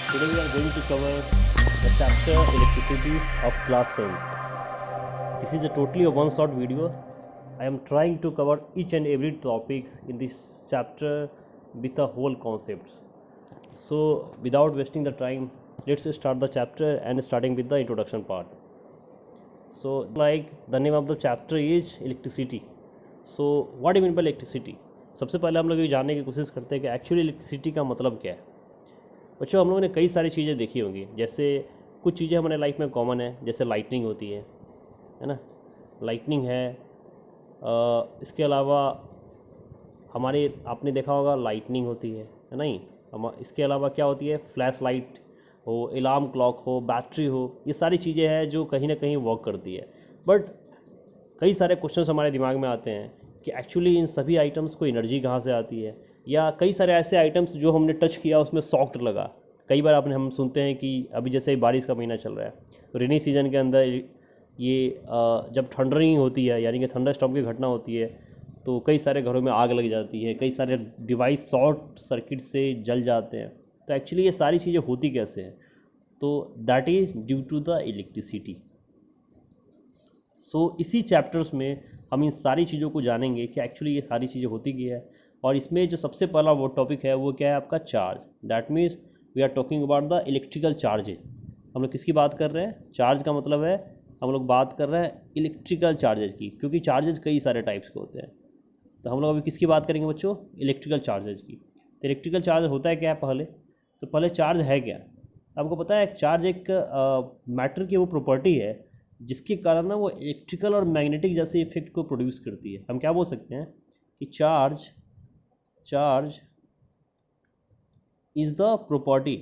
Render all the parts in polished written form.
Today we are going to cover the chapter electricity of class 10th. This is a totally a one-shot video. I am trying to cover each and every topics in this chapter with the whole concepts. So without wasting the time, let's start the chapter and starting with the introduction part. So like the name of the chapter is electricity. So what do you mean by electricity? सबसे पहले हम लोग ये जानने की कोशिश करते हैं कि एक्चुअली इलेक्ट्रिसिटी का मतलब क्या है। बच्चों हम लोगों ने कई सारी चीज़ें देखी होंगी, जैसे कुछ चीज़ें हमारे लाइफ में कॉमन है, जैसे लाइटनिंग होती है ना, लाइटनिंग है। इसके अलावा हमारे आपने देखा होगा लाइटनिंग होती है नहीं। हम इसके अलावा क्या होती है, फ्लैश लाइट हो, अलार्म क्लॉक हो, बैटरी हो, ये सारी चीज़ें हैं जो कहीं ना कहीं वर्क करती है। बट कई सारे क्वेश्चंस हमारे दिमाग में आते हैं कि एक्चुअली इन सभी आइटम्स को एनर्जी कहाँ से आती है, या कई सारे ऐसे आइटम्स जो हमने टच किया उसमें शॉक लगा। कई बार हम सुनते हैं कि अभी जैसे बारिश का महीना चल रहा है, तो रेनी सीजन के अंदर ये जब थंडरिंग होती है यानी कि थंडर स्टॉर्म की घटना होती है, तो कई सारे घरों में आग लग जाती है, कई सारे डिवाइस शॉर्ट सर्किट से जल जाते हैं। तो एक्चुअली ये सारी चीज़ें होती कैसे हैं, तो that is due to the electricity. So इसी चैप्टर्स में हम इन सारी चीज़ों को जानेंगे कि एक्चुअली ये सारी चीज़ें होती क्या है। और इसमें जो सबसे पहला वो टॉपिक है वो क्या है, आपका charge. That means we are talking about the electrical charges. हम लोग किसकी बात कर रहे हैं, चार्ज का मतलब है हम लोग बात कर रहे हैं इलेक्ट्रिकल चार्जेज की, क्योंकि चार्जेज कई सारे टाइप्स के होते हैं। तो हम लोग अभी किसकी बात करेंगे बच्चों, इलेक्ट्रिकल चार्जेज की। तो इलेक्ट्रिकल चार्ज होता है क्या है पहले, तो पहले चार्ज है क्या। तो आपको पता है चार्ज एक मैटर की वो प्रॉपर्टी है जिसके कारण ना वो इलेक्ट्रिकल और मैग्नेटिक जैसे इफेक्ट को प्रोड्यूस करती है। हम क्या बोल सकते हैं कि charge is the property.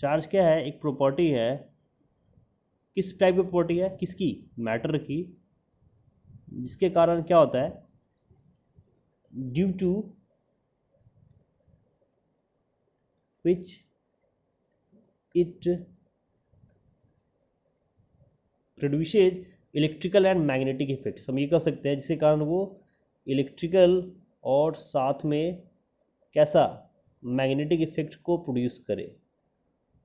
Charge क्या है, एक प्रॉपर्टी है। किस टाइप की प्रॉपर्टी है, किसकी, मैटर की, जिसके कारण क्या होता है, due to which it produces electrical and magnetic effects. हम ये कह सकते हैं जिसके कारण वो इलेक्ट्रिकल और साथ में कैसा, मैग्नेटिक इफेक्ट को प्रोड्यूस करे।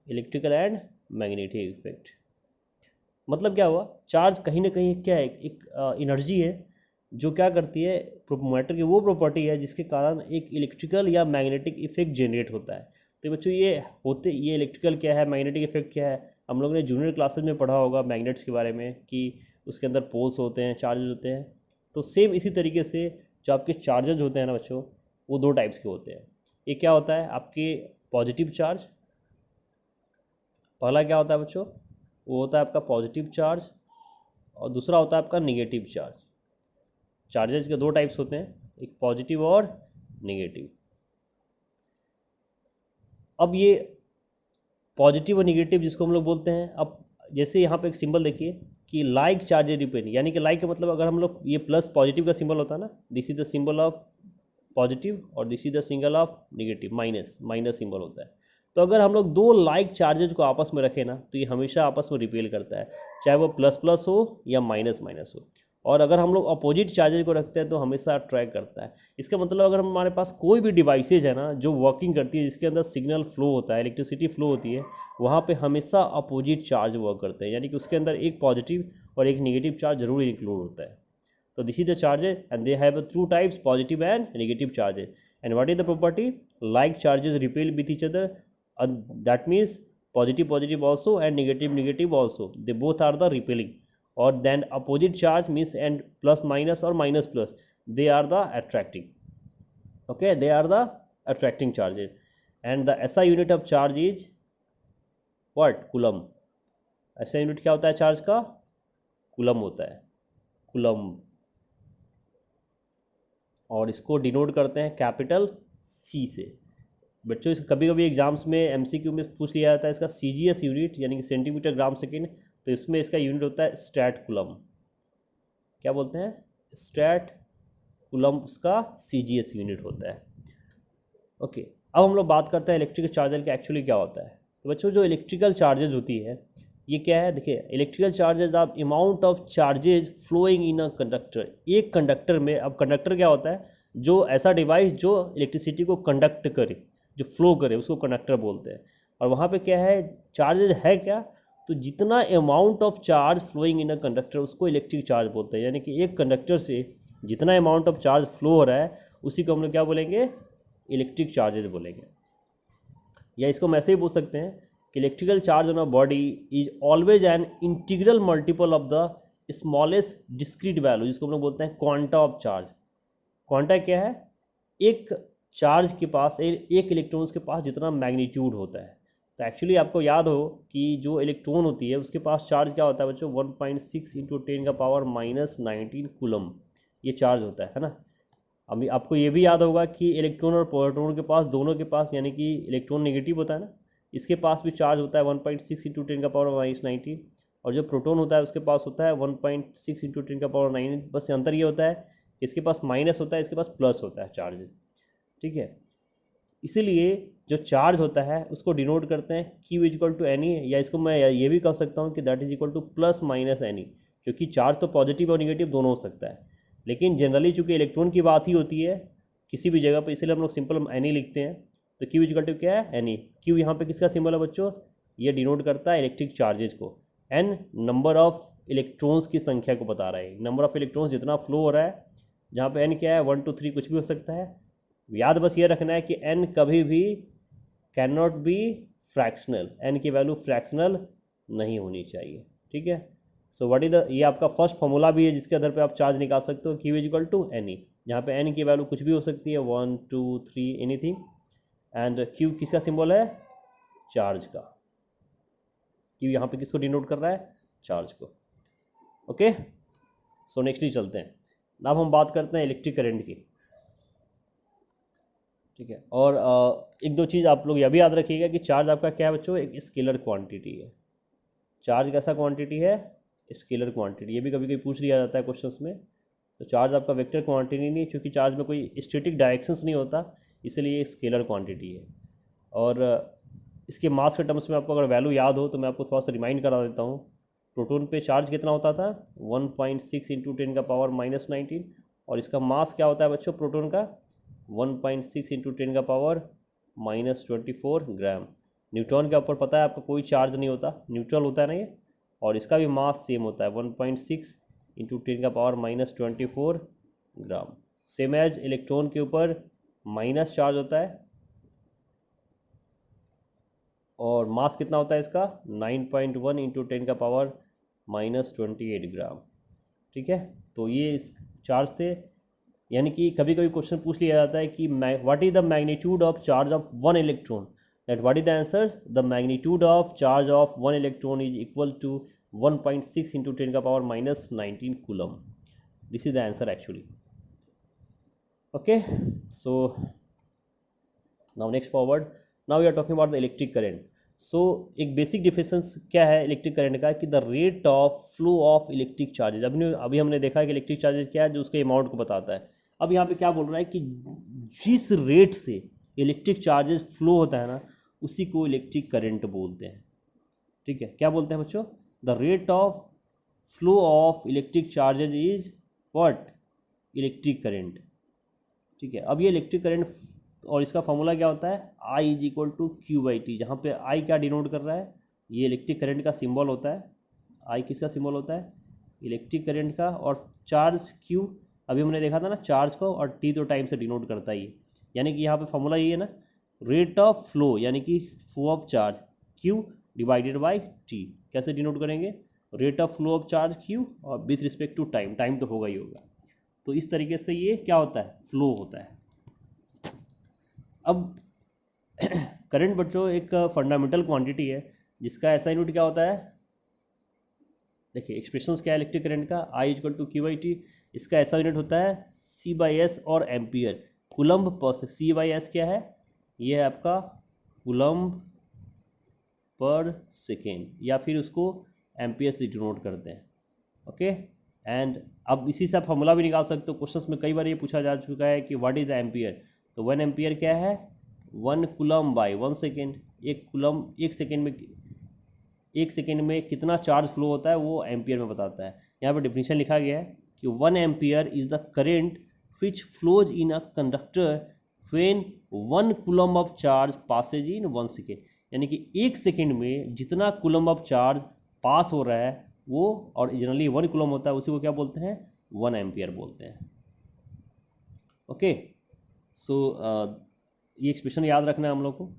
इलेक्ट्रिकल एंड मैग्नेटिक इफेक्ट मतलब क्या हुआ, चार्ज कहीं ना कहीं क्या है, एक एनर्जी है जो क्या करती है, मैटर की वो प्रॉपर्टी है जिसके कारण एक इलेक्ट्रिकल या मैग्नेटिक इफेक्ट जनरेट होता है। तो बच्चों ये इलेक्ट्रिकल क्या है, मैग्नेटिक इफेक्ट क्या है, हम लोगों ने जूनियर क्लासेस में पढ़ा होगा मैग्नेट्स के बारे में कि उसके अंदर पोल्स होते हैं, चार्जेज होते हैं। तो सेम इसी तरीके से जो आपके चार्जेज होते हैं ना बच्चों, वो दो टाइप्स के होते हैं। एक क्या होता है आपके पॉजिटिव चार्ज, पहला क्या होता है बच्चों, वो होता है आपका पॉजिटिव चार्ज, और दूसरा होता है आपका निगेटिव चार्ज। चार्जेज के दो टाइप्स होते हैं, एक पॉजिटिव और निगेटिव। अब ये पॉजिटिव और निगेटिव जिसको हम लोग बोलते हैं, अब जैसे यहाँ पे एक सिंबल देखिए कि लाइक चार्जेज रिपेल, यानी कि लाइक का मतलब अगर हम लोग ये प्लस पॉजिटिव का सिंबल होता है ना, this is the symbol of positive और this is the symbol of negative, minus symbol होता है। तो अगर हम लोग दो लाइक चार्जेज को आपस में रखें ना, तो ये हमेशा आपस में रिपेल करता है, चाहे वो प्लस प्लस हो या माइनस माइनस हो। और अगर हम लोग अपोजिट चार्जेज को रखते हैं तो हमेशा अट्रैक्ट करता है। इसका मतलब अगर हमारे पास कोई भी डिवाइसेज है ना जो वर्किंग करती है, जिसके अंदर सिग्नल फ्लो होता है, इलेक्ट्रिसिटी फ्लो होती है, वहाँ पे हमेशा अपोजिट चार्ज वर्क करते हैं, यानी कि उसके अंदर एक पॉजिटिव और एक निगेटिव चार्ज जरूर इंक्लूड होता है। So this is the charges and they have two types, positive and negative charges. And what is the property? Like charges repel with each other. That means positive also and negative also. They both are the repelling. Or then opposite charge means and plus minus or minus plus. They are the attracting. Okay, they are the attracting charges. And the SI unit of charge is what? Coulomb. SI unit क्या होता है charge का? Coulomb होता है. Coulomb. और इसको denote करते हैं कैपिटल सी से। बच्चों इस कभी कभी एग्जाम्स में एमसीक्यू में पूछ लिया जाता है इसका सीजीएस यूनिट, यानी कि सेंटीमीटर ग्राम सेकेंड। तो इसमें इसका यूनिट होता है स्ट्रैट कूलम। क्या बोलते हैं, स्ट्रैट कूलम उसका सीजीएस यूनिट होता है। ओके, अब हम लोग बात करते हैं इलेक्ट्रिकल चार्जर का एक्चुअली क्या होता है। तो बच्चों जो इलेक्ट्रिकल चार्जेज होती है ये क्या है, देखिए इलेक्ट्रिकल चार्जेज आप amount of charges flowing in a conductor. एक कंडक्टर में, अब कंडक्टर क्या होता है, जो ऐसा डिवाइस जो इलेक्ट्रिसिटी को कंडक्ट करे, जो फ्लो करे, उसको कंडक्टर बोलते हैं। और वहाँ पे क्या है, चार्जेज है क्या, तो जितना amount of charge flowing in a conductor उसको इलेक्ट्रिक चार्ज बोलते हैं। यानी कि एक कंडक्टर से जितना अमाउंट ऑफ चार्ज फ्लो हो रहा है उसी को हम लोग क्या बोलेंगे, इलेक्ट्रिक चार्जेज बोलेंगे। या इसको हम ऐसे ही बोल सकते हैं कि electrical charge on a body is always an integral multiple of the smallest discrete value, जिसको हम लोग बोलते हैं क्वांटा ऑफ चार्ज। क्वांटा क्या है, एक चार्ज के पास, एक इलेक्ट्रॉन्स के पास जितना मैग्नीट्यूड होता है। तो एक्चुअली आपको याद हो कि जो इलेक्ट्रॉन होती है उसके पास चार्ज क्या होता है बच्चों, 1.6 इंटू 10⁻⁻⁹ कूलम ये चार्ज होता है ना। अभी आपको ये भी याद होगा कि इलेक्ट्रॉन और प्रोटॉन के पास, दोनों के पास, यानी कि इलेक्ट्रॉन नेगेटिव होता है ना, इसके पास भी चार्ज होता है 1.6 इंटू 10⁻⁻⁹, और जो प्रोटॉन होता है उसके पास होता है 1.6 इंटू 10⁻⁹। बस अंतर ये होता है इसके पास माइनस होता है, इसके पास प्लस होता है चार्ज, ठीक है। इसीलिए जो चार्ज होता है उसको डिनोट करते हैं Q इक्वल टू एनी, या इसको मैं ये भी कह सकता हूँ कि that is equal two plus minus any, क्योंकि चार्ज तो पॉजिटिव और निगेटिव दोनों हो सकता है, लेकिन जनरली चूंकि इलेक्ट्रॉन की बात ही होती है किसी भी जगह पर, इसलिए हम लोग सिंपल एनी लिखते हैं। तो Q इक्वल टू क्या है, एनी। Q यहाँ पे किसका सिंबल है बच्चों, ये डिनोट करता है इलेक्ट्रिक चार्जेज को। एन नंबर ऑफ इलेक्ट्रॉन्स की संख्या को बता रहा है, नंबर ऑफ इलेक्ट्रॉन्स जितना फ्लो हो रहा है, जहाँ पे n क्या है 1 2 3 कुछ भी हो सकता है। याद बस ये रखना है कि n कभी भी can not be fractional, n की वैल्यू फ्रैक्शनल नहीं होनी चाहिए, ठीक है। सो व्हाट इज द, ये आपका फर्स्ट फॉर्मूला भी है जिसके आधार पे आप चार्ज निकाल सकते हो, Q इक्वल टू एनी, जहाँ पे n की वैल्यू कुछ भी हो सकती है 1 2 3 एनीथिंग, एंड Q किसका सिंबल है, चार्ज का। Q यहाँ पे किसको डिनोट कर रहा है, चार्ज को। ओके, सो नेक्स्ट ही चलते हैं। अब हम बात करते हैं इलेक्ट्रिक करंट की, ठीक है। और एक दो चीज़ आप लोग यह भी याद रखिएगा कि चार्ज आपका क्या है बच्चों, एक स्केलर क्वांटिटी है। चार्ज कैसा क्वांटिटी है, स्केलर क्वांटिटी। ये भी कभी कभी पूछ लिया जाता है क्वेश्चंस में। तो चार्ज आपका वेक्टर क्वांटिटी नहीं, क्योंकि चार्ज में कोई स्टैटिक डायरेक्शंस नहीं होता, इसलिए ये स्केलर क्वांटिटी है। और इसके मास के टर्म्स में आपको अगर वैल्यू याद हो तो मैं आपको थोड़ा सा रिमाइंड करा देता हूँ। प्रोटॉन पे चार्ज कितना होता था, 1.6 इंटू 10⁻⁻⁹, और इसका मास क्या होता है बच्चों प्रोटॉन का, 1.6 इंटू 10⁻⁻24 ग्राम। न्यूट्रॉन के ऊपर पता है आपको कोई चार्ज नहीं होता, न्यूट्रल होता है ना ये, और इसका भी मास सेम होता है 1.6 इंटू 10⁻⁻24 ग्राम। सेम एज इलेक्ट्रॉन के ऊपर माइनस चार्ज होता है, और मास कितना होता है इसका, 9.1 इंटू 10⁻⁻28 ग्राम, ठीक है। तो ये इस चार्ज थे। यानी कि कभी कभी क्वेश्चन पूछ लिया जाता है कि what is the magnitude of charge of one electron, that what is the answer, the magnitude of charge of one electron is equal to 1.6 into 10⁻⁻19 coulomb. This is the answer actually. Okay, so now next forward, now we are talking about the electric current. So एक basic difference क्या है electric current का, कि the rate of flow of electric charges. अभी हमने देखा है कि इलेक्ट्रिक चार्जेज क्या है, जो उसके अमाउंट को बताता है। अब यहाँ पे क्या बोल रहा है कि जिस रेट से इलेक्ट्रिक चार्जेज फ्लो होता है ना, उसी को इलेक्ट्रिक करंट बोलते हैं, ठीक है। क्या बोलते हैं बच्चों, the rate of flow of electric charges is what, electric current, ठीक है। अब ये इलेक्ट्रिक करंट, और इसका फॉर्मूला क्या होता है, I is equal to Q/T, जहाँ पे I क्या डिनोट कर रहा है, ये इलेक्ट्रिक करंट का सिंबल होता है। I किसका सिंबल होता है, इलेक्ट्रिक करंट का, और चार्ज Q, अभी हमने देखा था ना चार्ज को, और T तो टाइम से डिनोट करता ही है। यानी कि यहाँ पे फॉर्मूला ये है ना, रेट ऑफ फ्लो, यानी कि flow of charge Q divided by T। कैसे डिनोट करेंगे, rate of flow of charge Q और with respect to time, time तो होगा ही होगा। तो इस तरीके से ये क्या होता है, फ्लो होता है। अब करंट बच्चों एक फंडामेंटल क्वांटिटी है जिसका ऐसा यूनिट क्या होता है, देखिए एक्सप्रेशंस क्या है इलेक्ट्रिक करंट का, I इक्वल टू Q/T। इसका ऐसा यूनिट होता है C/S और एम्पियर, कूलम्ब पर। C/S क्या है, ये है आपका कूलम्ब पर सेकेंड, या फिर उसको एम्पियर से डिनोट करते हैं, ओके। एंड अब इसी से आप फॉर्मूला भी निकाल सकते हो। क्वेश्चंस में कई बार ये पूछा जा चुका है कि व्हाट इज द एम्पियर, तो 1 एम्पियर क्या है, 1 कूलम बाई 1 सेकेंड। एक कूलम एक सेकेंड में कितना चार्ज फ्लो होता है वो एम्पियर में बताता है। यहाँ पे डेफिनेशन लिखा गया है कि 1 ampere is the current which flows in a conductor when 1 coulomb of charge passes in 1 second. यानी कि 1 सेकेंड में जितना कूलम ऑफ चार्ज पास हो रहा है वो, और जनरली 1 कूलम होता है, उसी को क्या बोलते हैं, 1 एम्पियर बोलते हैं। ओके, सो ये एक्सप्रेशन याद रखना है हम लोग को।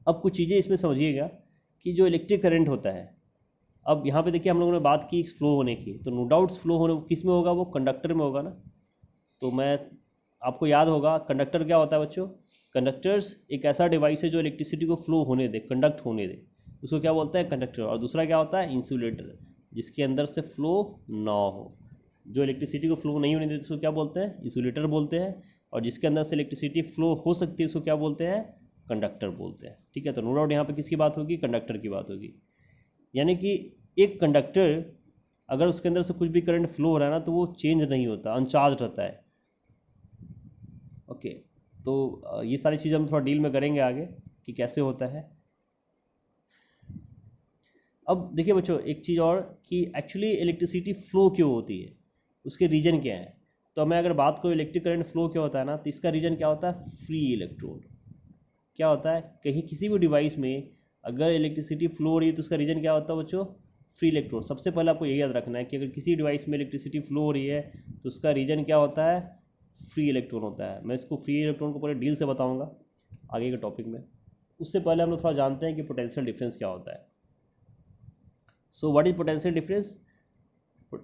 अब कुछ चीज़ें इसमें समझिएगा कि जो इलेक्ट्रिक करंट होता है, अब यहाँ पे देखिए हम लोगों ने बात की फ्लो होने की, तो नो डाउट्स फ्लो होने किस में होगा, वो कंडक्टर में होगा ना। तो मैं आपको याद होगा कंडक्टर क्या होता है बच्चों, कंडक्टर्स एक ऐसा डिवाइस है जो इलेक्ट्रिसिटी को फ्लो होने दे, कंडक्ट होने दे, उसको क्या बोलते हैं, कंडक्टर। और दूसरा क्या होता है, इंसुलेटर, जिसके अंदर से फ्लो ना हो, जो इलेक्ट्रिसिटी को फ्लो नहीं होने देते उसको क्या बोलते हैं, इंसुलेटर बोलते हैं। और जिसके अंदर से इलेक्ट्रिसिटी फ्लो हो सकती है उसको क्या बोलते हैं, कंडक्टर बोलते हैं। ठीक है, तो नो डाउट यहाँ पे किसकी बात होगी, कंडक्टर की बात होगी। यानी कि एक कंडक्टर अगर उसके अंदर से कुछ भी करंट फ्लो हो रहा है ना, तो वो चेंज नहीं होता, अनचार्ज रहता है। ओके, तो ये सारी चीज़ हम थोड़ा डील में करेंगे आगे कि कैसे होता है। अब देखिए बच्चों एक चीज़ और कि एक्चुअली इलेक्ट्रिसिटी फ्लो क्यों होती है, उसके रीजन क्या है। तो मैं अगर बात करूँ इलेक्ट्रिक करंट फ्लो क्या होता है ना, तो इसका रीजन क्या होता है, फ्री इलेक्ट्रॉन। क्या होता है, कहीं किसी भी डिवाइस में अगर इलेक्ट्रिसिटी फ्लो हो रही है तो उसका रीजन क्या होता है बच्चों, फ्री इलेक्ट्रॉन। सबसे पहले आपको यही याद रखना है कि अगर किसी डिवाइस में इलेक्ट्रिसिटी फ्लो हो रही है तो उसका रीजन क्या होता है, फ्री इलेक्ट्रॉन होता है। मैं इसको फ्री इलेक्ट्रॉन को पूरे डील से बताऊंगा आगे के टॉपिक में। उससे पहले हम लोग थोड़ा जानते हैं कि पोटेंशियल डिफरेंस क्या होता है। So what is potential difference,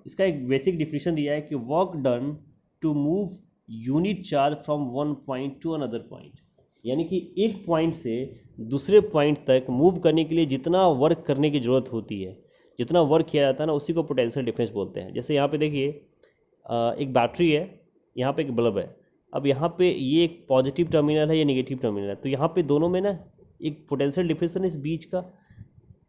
इसका एक बेसिक डिफिनेशन दिया है कि work done to move unit charge from one point to another point. यानी कि एक पॉइंट से दूसरे पॉइंट तक मूव करने के लिए जितना वर्क करने की ज़रूरत होती है, जितना वर्क किया जाता है ना, उसी को पोटेंशियल डिफरेंस बोलते हैं। जैसे यहाँ पे देखिए एक बैटरी है, यहाँ पे एक बल्ब है। अब यहाँ पे ये एक पॉजिटिव टर्मिनल है, ये नेगेटिव टर्मिनल है, तो यहाँ पे दोनों में ना एक पोटेंशियल डिफरेंस है इस बीच का।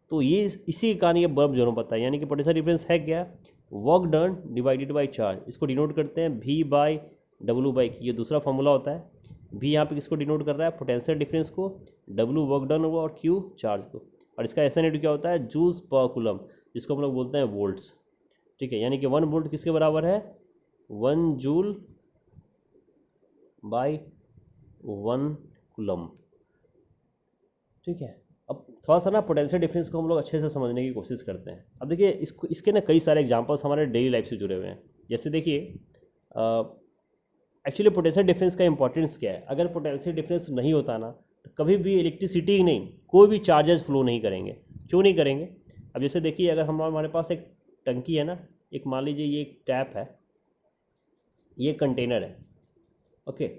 तो ये इसी के कारण ये बल्ब जरूर पता है। यानी कि पोटेंशियल डिफरेंस है क्या, work done divided by charge. इसको डिनोट करते हैं V बाई W बाई, ये दूसरा फॉर्मूला होता है। V यहाँ पे किसको डिनोट कर रहा है, पोटेंशियल डिफरेंस को, W वर्क डन हुआ और Q चार्ज को। और इसका SI यूनिट क्या होता है, जूल्स पर कूलम, जिसको हम लोग बोलते हैं वोल्ट्स। ठीक है, यानी कि 1 वोल्ट किसके बराबर है, 1 जूल बाई 1 कूलम। ठीक है, अब थोड़ा सा ना पोटेंशियल डिफरेंस को हम लोग अच्छे से समझने की कोशिश करते हैं। अब देखिए इसके ना कई सारे एग्जांपल्स हमारे डेली लाइफ से जुड़े हुए हैं। जैसे देखिए एक्चुअली पोटेंशियल डिफरेंस का इंपॉर्टेंस क्या है। अगर पोटेंशियल डिफरेंस नहीं होता ना, तो कभी भी इलेक्ट्रिसिटी ही नहीं, कोई भी चार्जेस फ्लो नहीं करेंगे। क्यों नहीं करेंगे, अब जैसे देखिए अगर हमारे पास एक टंकी है ना, एक मान लीजिए ये एक टैप है, ये कंटेनर है। ओके,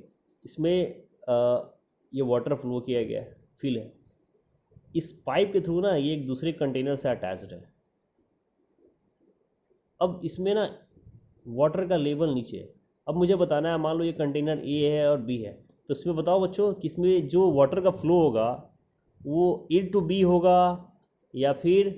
इसमें ये वाटर फ्लो किया गया है, फिल है। इस पाइप के थ्रू ना ये एक दूसरे कंटेनर से अटैच्ड है। अब इसमें ना वाटर का लेवल नीचे है। अब मुझे बताना है, मान लो ये कंटेनर A है और B है, तो इसमें बताओ बच्चों कि इसमें जो वाटर का फ्लो होगा वो A टू B होगा या फिर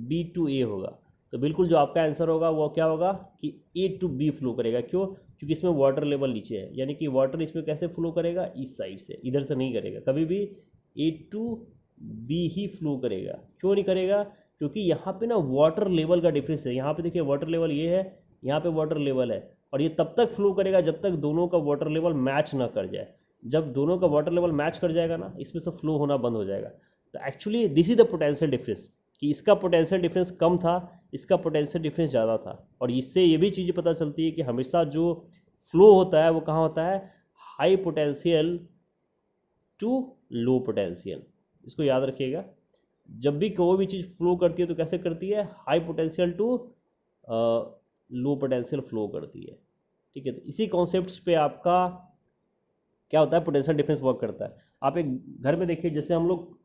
B टू A होगा। तो बिल्कुल जो आपका आंसर होगा वो क्या होगा कि A टू B फ्लो करेगा। क्यों, क्योंकि इसमें वाटर लेवल नीचे है। यानी कि वाटर इसमें कैसे फ्लो करेगा, इस साइड से, इधर से नहीं करेगा कभी भी। A टू B ही फ्लो करेगा। क्यों नहीं करेगा, क्योंकि यहाँ पे ना वाटर लेवल का डिफरेंस है। यहाँ पे देखिए वाटर लेवल ये है, यहाँ पे वाटर लेवल है, और ये तब तक फ्लो करेगा जब तक दोनों का वाटर लेवल मैच ना कर जाए। जब दोनों का वाटर लेवल मैच कर जाएगा ना, इसमें से फ्लो होना बंद हो जाएगा। तो actually this is the potential difference, कि इसका पोटेंशियल डिफरेंस कम था, इसका पोटेंशियल डिफरेंस ज़्यादा था। और इससे ये भी चीज़ पता चलती है कि हमेशा जो फ्लो होता है वो कहाँ होता है, high potential to low potential. इसको याद रखिएगा, जब भी कोई भी चीज़ फ्लो करती है तो कैसे करती है, high potential to low potential flow करती है। ठीक है, तो इसी कॉन्सेप्ट्स पे आपका क्या होता है, पोटेंशियल डिफरेंस वर्क करता है। आप एक घर में देखिए, जैसे हम लोग,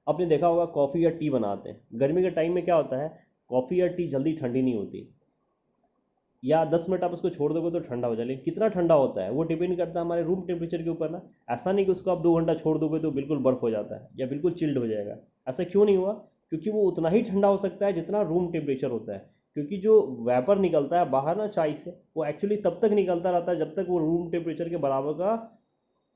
आपने देखा होगा कॉफ़ी या टी बनाते हैं, गर्मी के टाइम में क्या होता है, कॉफ़ी या टी जल्दी ठंडी नहीं होती, या 10 मिनट आप उसको छोड़ दोगे तो ठंडा हो जाए। लेकिन कितना ठंडा होता है वो डिपेंड करता है हमारे रूम टेम्परेचर के ऊपर ना। ऐसा नहीं कि उसको आप 2 घंटा छोड़ दोगे तो बिल्कुल बर्फ़ हो जाता है या बिल्कुल चिल्ड हो जाएगा। ऐसा क्यों नहीं हुआ, क्योंकि वो उतना ही ठंडा हो सकता है जितना रूम टेम्परेचर होता है। क्योंकि जो वेपर निकलता है बाहर ना चाय से, वो एक्चुअली तब तक निकलता रहता है जब तक वो रूम टेम्परेचर के बराबर का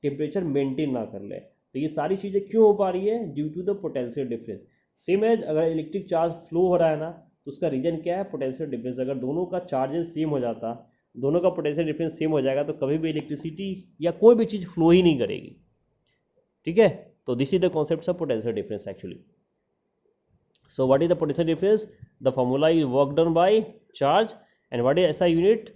टेम्परेचर मेंटेन ना कर ले। तो ये सारी चीज़ें क्यों हो पा रही है, due to the potential difference. Same as अगर इलेक्ट्रिक चार्ज फ्लो हो रहा है ना, तो उसका रीजन क्या है, पोटेंशियल डिफरेंस। अगर दोनों का चार्जेस सेम हो जाता दोनों का पोटेंशियल डिफरेंस सेम हो जाएगा तो कभी भी इलेक्ट्रिसिटी या कोई भी चीज़ फ्लो ही नहीं करेगी, ठीक है। तो this is the concept of potential difference actually. So what is the potential difference? The formula is work done by charge and what is SI unit?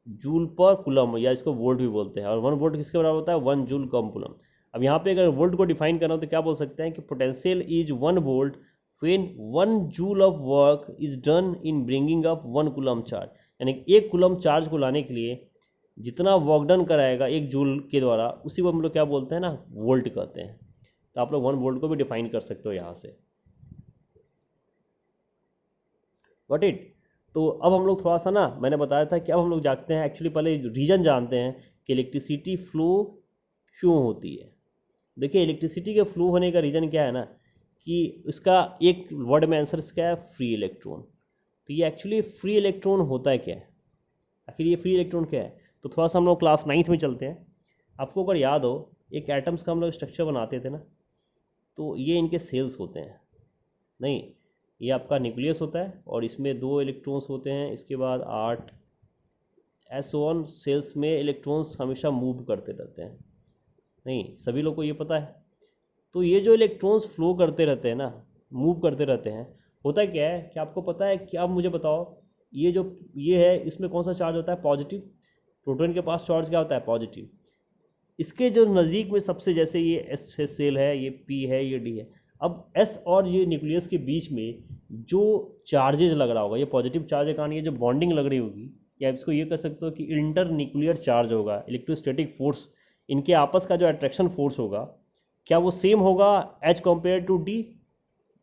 Joule पर कूलम, या इसको वोल्ट भी बोलते हैं। और 1 वोल्ट किसके बराबर होता है? 1 जूल कम कूलम। अब यहाँ पे अगर वोल्ट को डिफाइन करना हो तो क्या बोल सकते हैं कि potential is 1 volt when 1 joule of work is done in bringing up 1 coulomb charge, यानी 1 कूलम चार्ज को लाने के लिए जितना वर्क डन कराएगा 1 जूल के द्वारा, उसी को हम लोग क्या बोलते हैं ना, वोल्ट कहते हैं। तो आप लोग 1 वोल्ट को भी डिफाइन कर सकते हो यहाँ से। Got it. तो अब हम लोग थोड़ा सा ना, मैंने बताया था कि अब हम लोग जानते हैं एक्चुअली, पहले रीजन जानते हैं कि इलेक्ट्रिसिटी फ्लो क्यों होती है। देखिए इलेक्ट्रिसिटी के फ्लो होने का रीज़न क्या है ना, कि इसका एक वर्ड में आंसर क्या है? Free electron. तो ये एक्चुअली फ्री इलेक्ट्रॉन होता है क्या है, आखिर ये फ्री इलेक्ट्रॉन क्या है? तो थोड़ा सा हम लोग क्लास 9th में चलते हैं। आपको अगर याद हो, एक एटम्स का हम लोग स्ट्रक्चर बनाते थे ना, तो ये इनके सेल्स होते हैं, नहीं, ये आपका न्यूक्लियस होता है और इसमें 2 इलेक्ट्रॉन्स होते हैं, इसके बाद 8 S1 सेल्स में इलेक्ट्रॉन्स हमेशा मूव करते रहते हैं, नहीं, सभी लोग को ये पता है। तो ये जो इलेक्ट्रॉन्स फ्लो करते रहते हैं ना, मूव करते रहते हैं, होता क्या है कि आपको पता है कि, अब मुझे बताओ, ये जो ये है इसमें कौन सा चार्ज होता है? पॉजिटिव। प्रोटॉन के पास चार्ज क्या होता है? पॉजिटिव। इसके जो नज़दीक में सबसे, जैसे ये एस सेल है, ये पी है, ये डी है, अब एस और ये न्यूक्लियस के बीच में जो चार्जेज लग रहा होगा, ये पॉजिटिव चार्ज है, कहानी ये जो बॉन्डिंग लग रही होगी, या इसको ये कह सकते हो कि इंटर न्यूक्लियर चार्ज होगा, इलेक्ट्रोस्टैटिक फोर्स, इनके आपस का जो अट्रैक्शन फोर्स होगा, क्या वो सेम होगा एज कम्पेयर टू डी?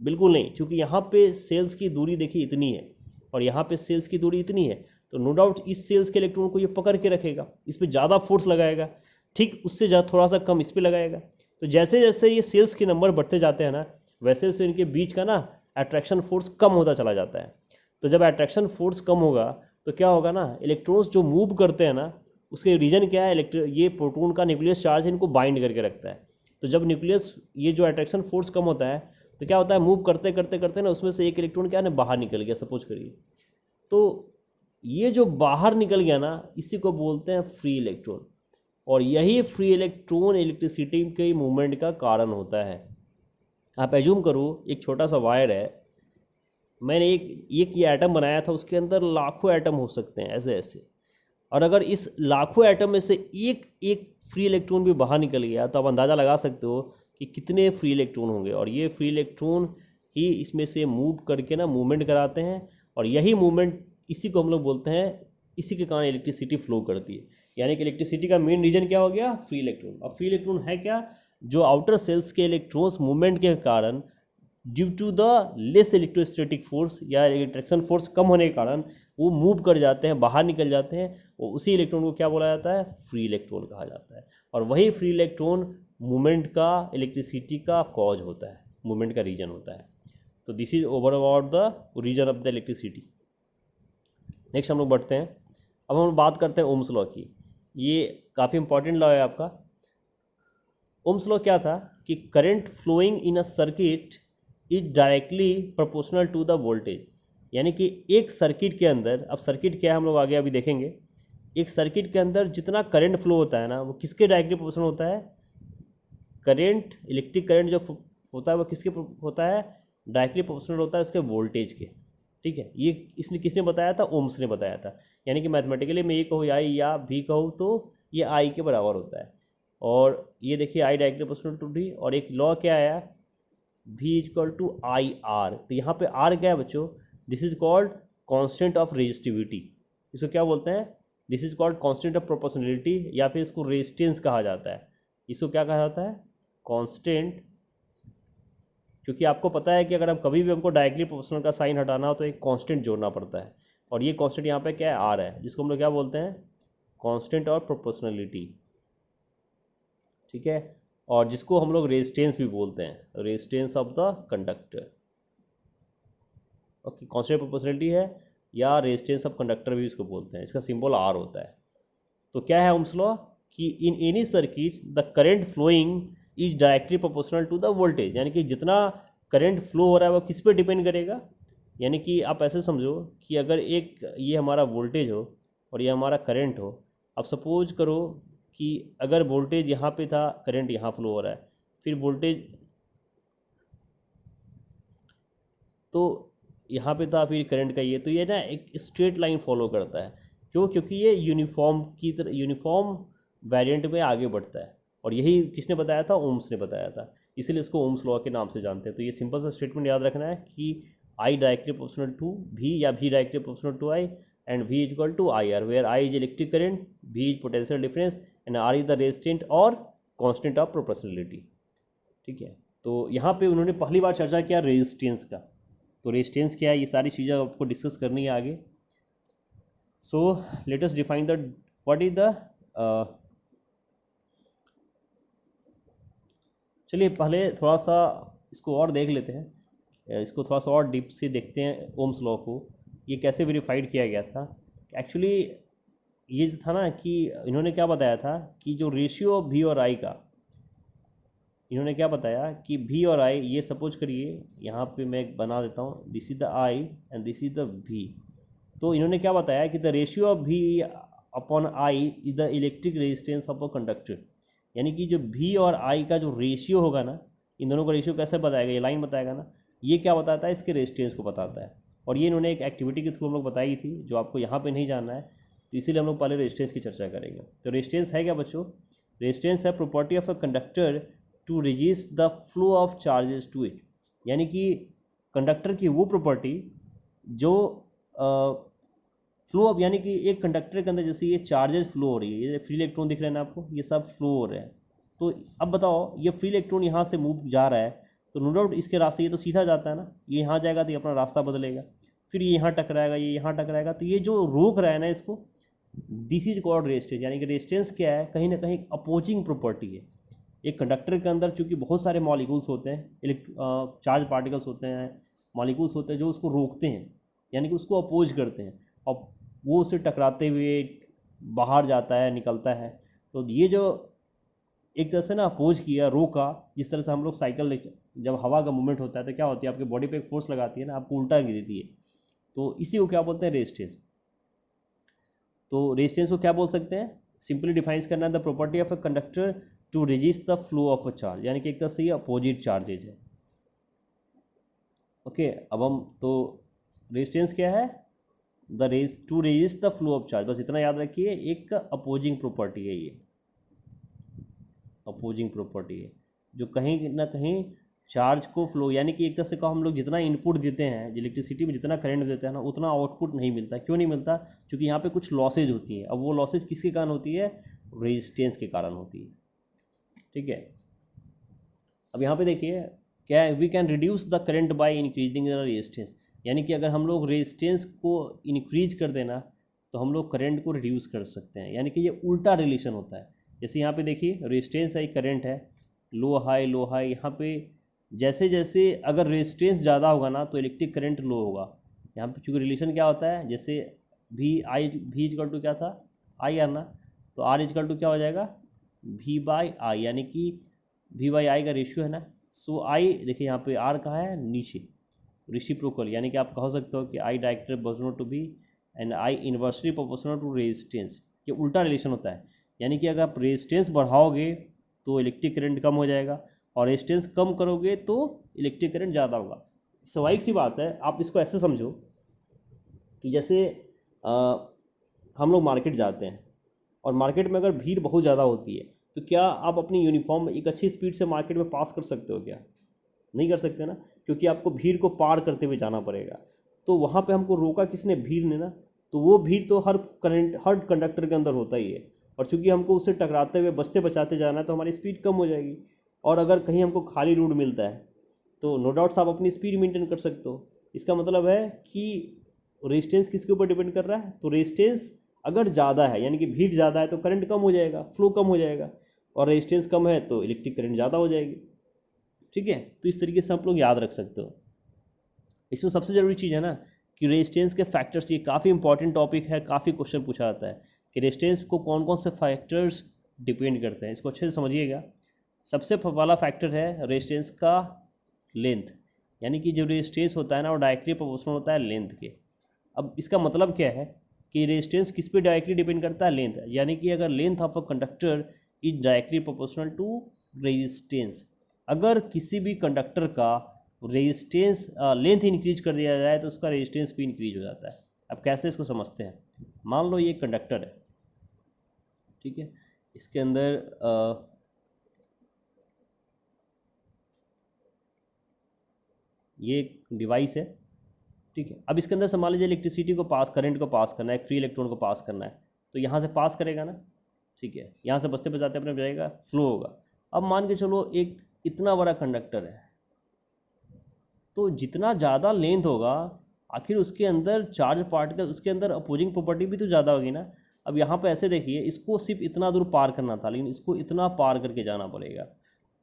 बिल्कुल नहीं, क्योंकि यहाँ पे सेल्स की दूरी देखिए इतनी है और यहाँ पे सेल्स की दूरी इतनी है, तो नो डाउट इस सेल्स के इलेक्ट्रॉन को ये पकड़ के रखेगा, इस पर ज़्यादा फोर्स लगाएगा, ठीक उससे थोड़ा सा कम इस पर लगाएगा। तो जैसे जैसे ये सेल्स के नंबर बढ़ते जाते हैं ना, वैसे वैसे इनके बीच का ना अट्रैक्शन फोर्स कम होता चला जाता है। तो जब अट्रैक्शन फोर्स कम होगा तो क्या होगा ना, इलेक्ट्रॉन्स जो मूव करते हैं ना, उसके रीजन क्या है? ये प्रोटॉन का न्यूक्लियस चार्ज इनको बाइंड करके रखता है। तो जब न्यूक्लियस, ये जो अट्रैक्शन फोर्स कम होता है, तो क्या होता है, मूव करते करते करते ना उसमें से एक इलेक्ट्रॉन क्या है, बाहर निकल गया, सपोज करिए। तो ये जो बाहर निकल गया ना, इसी को बोलते हैं फ्री इलेक्ट्रॉन, और यही फ्री इलेक्ट्रॉन इलेक्ट्रिसिटी के मूवमेंट का कारण होता है। आप एज्यूम करो एक छोटा सा वायर है, मैंने एक ये एटम बनाया था, उसके अंदर लाखों एटम हो सकते हैं ऐसे ऐसे, और अगर इस लाखों एटम में से एक एक फ्री इलेक्ट्रॉन भी बाहर निकल गया, तो आप अंदाज़ा लगा सकते हो कि कितने फ्री इलेक्ट्रॉन होंगे। और ये फ्री इलेक्ट्रॉन ही इसमें से मूव करके ना मूवमेंट कराते हैं, और यही मूवमेंट, इसी को हम लोग बोलते हैं, इसी के कारण इलेक्ट्रिसिटी फ्लो करती है। यानी कि इलेक्ट्रिसिटी का मेन रीजन क्या हो गया? Free electron. और फ्री इलेक्ट्रॉन है क्या? जो आउटर सेल्स के इलेक्ट्रॉन्स मूवमेंट के कारण, due to the less electrostatic force या अट्रैक्शन फोर्स कम होने के कारण, वो मूव कर जाते हैं, बाहर निकल जाते हैं, और उसी इलेक्ट्रॉन को क्या बोला जाता है? फ्री इलेक्ट्रॉन कहा जाता है। और वही फ्री इलेक्ट्रॉन मूवमेंट का, इलेक्ट्रिसिटी का कॉज होता है, मूवमेंट का रीजन होता है। तो this is over about the reason of the electricity. Next हम लोग बढ़ते हैं। अब हम बात करते हैं ओम्स लॉ की। ये काफ़ी इंपॉर्टेंट लॉ है आपका। ओम्स लॉ क्या था कि current flowing in a circuit is directly proportional to the voltage, यानी कि एक सर्किट के अंदर, अब सर्किट क्या है हम लोग आगे अभी देखेंगे, एक सर्किट के अंदर जितना करंट फ्लो होता है ना, वो किसके डायरेक्टली प्रोपोर्शनल होता है? करंट, इलेक्ट्रिक करंट जो होता है वो किसके होता है? डायरेक्टली प्रोपोर्शनल होता है उसके वोल्टेज के, ठीक है। ये इसने किसने बताया था? ओम्स ने बताया था। यानी कि मैथमेटिकली मैं ये कहूँ आई या भी कहूँ तो ये आई के बराबर होता है। और ये देखिए I directly proportional to D, और एक लॉ क्या आया? V equal to I R. तो यहाँ पे आर क्या है बच्चों? This is called constant of resistivity. इसको क्या बोलते हैं? This is called constant of proportionality, या फिर इसको रेजिस्टेंस कहा जाता है। इसको क्या कहा जाता है? कांस्टेंट। क्योंकि आपको पता है कि अगर हम कभी भी हमको डायरेक्टली प्रोपोर्शनल का साइन हटाना हो तो एक कांस्टेंट जोड़ना पड़ता है, और ये कांस्टेंट यहाँ पे क्या है? आर है, जिसको हम लोग क्या बोलते हैं? कांस्टेंट ऑफ प्रोपोर्शनलिटी, ठीक है। और जिसको हम लोग रेजिस्टेंस भी बोलते हैं, resistance of the conductor. Okay, constant proportionality है या रेजिस्टेंस ऑफ कंडक्टर भी इसको बोलते हैं। इसका सिंबल आर होता है। तो क्या है ओम्स लॉ? कि in any circuit the current flowing is directly proportional to the voltage, यानी कि जितना करंट फ्लो हो रहा है वो किस पे डिपेंड करेगा? यानी कि आप ऐसे समझो कि अगर एक ये हमारा वोल्टेज हो, और ये हमारा करंट हो। अब सपोज करो कि अगर वोल्टेज यहाँ पे था, करंट यहाँ फ्लो हो रहा है, फिर वोल्टेज तो यहाँ पे था, फिर करंट का ये, तो ये ना एक स्ट्रेट लाइन फॉलो करता है। क्यों? क्योंकि ये यूनिफॉर्म की तरह, यूनिफॉर्म वेरिएंट में आगे बढ़ता है। और यही किसने बताया था? ओम्स ने बताया था, इसीलिए इसको ओम्स लॉ के नाम से जानते हैं। तो ये सिंपल सा स्टेटमेंट याद रखना है कि I directly proportional to V या V directly proportional to I and V is equal to I R, where I is electric current, V is potential difference and R is the resistant और constant of proportionality. ठीक है, तो यहाँ पे उन्होंने पहली बार चर्चा किया रेजिस्टेंस का। तो रेजिस्टेंस क्या है, ये सारी चीज़ें आपको डिस्कस करनी है आगे। So let us define the what is the चलिए पहले थोड़ा सा इसको और देख लेते हैं, इसको थोड़ा सा और डीप से देखते हैं ओम्स लॉ को, ये कैसे वेरीफाइड किया गया था। एक्चुअली ये जो था ना कि इन्होंने क्या बताया था कि जो रेशियो ऑफ वी और आई का, इन्होंने क्या बताया कि वी और आई, ये सपोज करिए यहाँ पे मैं बना देता हूँ, this is the I and this is the V. तो इन्होंने क्या बताया कि the ratio of V upon I is the electric resistance of a conductor. यानी कि जो वी और आई का जो रेशियो होगा ना, इन दोनों का रेशियो कैसे बताएगा, ये लाइन बताएगा ना, ये क्या बताता है? इसके रेजिस्टेंस को बताता है। और ये इन्होंने एक एक्टिविटी के थ्रू हम लोग बताई थी, जो आपको यहाँ पे नहीं जानना है, तो इसीलिए हम लोग पहले रेजिस्टेंस की चर्चा करेंगे। तो रेजिस्टेंस है क्या बच्चों? रेजिस्टेंस है property of a conductor to resist the flow of charges to it. यानी कि कंडक्टर की वो प्रॉपर्टी जो फ्लो ऑफ, यानी कि एक कंडक्टर के अंदर जैसे ये चार्जेस फ्लो हो रही है, ये फ्री इलेक्ट्रॉन दिख रहे हैं ना आपको, ये सब फ्लो हो रहे हैं। तो अब बताओ, ये फ्री इलेक्ट्रॉन यहाँ से मूव जा रहा है, तो नो डाउट इसके रास्ते, ये तो सीधा जाता है ना, ये यहाँ जाएगा तो ये अपना रास्ता बदलेगा, फिर ये यहाँ टकराएगा, ये यहाँ टकराएगा। तो ये जो रोक रहा है ना इसको, दिस इज कॉल्ड रेजिस्टेंस। यानी कि रेजिस्टेंस क्या है? कहीं ना कहीं अपोजिंग प्रॉपर्टी है। एक कंडक्टर के अंदर चूंकि बहुत सारे मॉलिक्यूल्स होते हैं, चार्ज पार्टिकल्स होते हैं, मॉलिक्यूल्स होते हैं जो उसको रोकते हैं, यानी कि उसको अपोज करते हैं, और वो उससे टकराते हुए बाहर जाता है, निकलता है। तो ये जो एक तरह से ना अपोज किया, रोका, जिस तरह से हम लोग साइकिल, जब हवा का मूवमेंट होता है तो क्या होती है, आपके बॉडी पे एक फोर्स लगाती है ना, आपको उल्टा गिर देती है। तो इसी को क्या बोलते हैं? रेजिस्टेंस। तो रेजिस्टेंस को क्या बोल सकते हैं? सिंपली डिफाइंस करना है the property of a conductor to resist the flow of a charge. यानी कि एक तरह से ये अपोजिट चार्जेज है। ओके, अब हम तो रेजिस्टेंस क्या है? To resist the flow of charge, बस इतना याद रखिए, एक अपोजिंग प्रॉपर्टी है, ये अपोजिंग प्रॉपर्टी है जो कहीं ना कहीं चार्ज को फ्लो, यानी कि एक तरह से कहो हम लोग जितना इनपुट देते हैं इलेक्ट्रिसिटी में, जितना करंट देते हैं ना, उतना आउटपुट नहीं मिलता। क्यों नहीं मिलता? क्योंकि यहाँ पे कुछ लॉसेज होती हैं। अब वो लॉसेज किसके कारण होती है? रेजिस्टेंस के कारण होती है। ठीक है, अब यहाँ पे देखिए क्या है, we can reduce the current by increasing the resistance. यानी कि अगर हम लोग रेजिस्टेंस को इंक्रीज कर देना तो हम लोग करंट को रिड्यूस कर सकते हैं। यानी कि ये उल्टा रिलेशन होता है। जैसे यहाँ पे देखिए, रेजिस्टेंस है, करंट है, लो हाई लो हाई, यहाँ पे जैसे जैसे अगर रेजिस्टेंस ज़्यादा होगा ना तो इलेक्ट्रिक करंट लो होगा। यहाँ पे चूँकि रिलेशन क्या होता है, जैसे वी इजकल टू क्या था? आई आर ना, तो आर इजकल टू क्या हो जाएगा? वी बाई आई, यानी कि वी बाई आई का रेशियो है ना। सो आई देखिए यहाँ पे आर कहाँ है? नीचे, रेसिप्रोकल, यानी कि आप कह सकते हो कि I directly proportional to B and I inversely proportional to resistance. ये उल्टा रिलेशन होता है। यानी कि अगर आप रेजिस्टेंस बढ़ाओगे तो इलेक्ट्रिक करंट कम हो जाएगा, और रेजिस्टेंस कम करोगे तो इलेक्ट्रिक करंट ज़्यादा होगा। स्वाभाविक सी बात है, आप इसको ऐसे समझो कि जैसे हम लोग मार्केट जाते हैं, और मार्केट में अगर भीड़ बहुत ज़्यादा होती है तो क्या आप अपनी यूनिफॉर्म एक अच्छी स्पीड से मार्केट में पास कर सकते हो? क्या नहीं कर सकते ना, क्योंकि आपको भीड़ को पार करते हुए जाना पड़ेगा। तो वहाँ पे हमको रोका किसने? भीड़ ने ना। तो वो भीड़ तो हर कंडक्टर के अंदर होता ही है, और चूंकि हमको उससे टकराते हुए बचते बचाते जाना है तो हमारी स्पीड कम हो जाएगी। और अगर कहीं हमको खाली रोड मिलता है तो नो डाउट्स आप अपनी स्पीड मेंटेन कर सकते हो। इसका मतलब है कि रेजिस्टेंस किसके ऊपर डिपेंड कर रहा है? तो रेजिस्टेंस अगर ज़्यादा है, यानी कि भीड़ ज़्यादा है, तो करंट कम हो जाएगा, फ्लो कम हो जाएगा, और रेजिस्टेंस कम है तो इलेक्ट्रिक करंट ज़्यादा हो जाएगी। ठीक है, तो इस तरीके से आप लोग याद रख सकते हो। इसमें सबसे ज़रूरी चीज़ है ना कि रेजिस्टेंस के फैक्टर्स, ये काफ़ी इंपॉर्टेंट टॉपिक है, काफ़ी क्वेश्चन पूछा जाता है कि रेजिस्टेंस को कौन कौन से फैक्टर्स डिपेंड करते हैं। इसको अच्छे से समझिएगा। सबसे वाला फैक्टर है रेजिस्टेंस का लेंथ, यानी कि जो रेजिस्टेंस होता है ना वो डायरेक्टली प्रोपोर्शनल होता है लेंथ के। अब इसका मतलब क्या है कि रेजिस्टेंस किस पे डायरेक्टली डिपेंड करता है, लेंथ, यानी कि अगर length of a conductor is directly proportional to resistance, अगर किसी भी कंडक्टर का रेजिस्टेंस लेंथ इंक्रीज कर दिया जाए तो उसका रेजिस्टेंस भी इंक्रीज हो जाता है। अब कैसे इसको समझते हैं, मान लो ये कंडक्टर है, ठीक है, इसके अंदर ये एक डिवाइस है, ठीक है। अब इसके अंदर से मान लीजिए इलेक्ट्रिसिटी को पास, करंट को पास करना है, एक फ्री इलेक्ट्रॉन को पास करना है, तो यहाँ से पास करेगा ना, ठीक है, यहाँ से बचते बचाते अपने जाएगा, फ्लो होगा। अब मान के चलो एक इतना बड़ा कंडक्टर है, तो जितना ज़्यादा लेंथ होगा आखिर उसके अंदर चार्ज पार्टिकल, उसके अंदर अपोजिंग प्रॉपर्टी भी तो ज़्यादा होगी ना। अब यहाँ पे ऐसे देखिए, इसको सिर्फ इतना दूर पार करना था, लेकिन इसको इतना पार करके जाना पड़ेगा,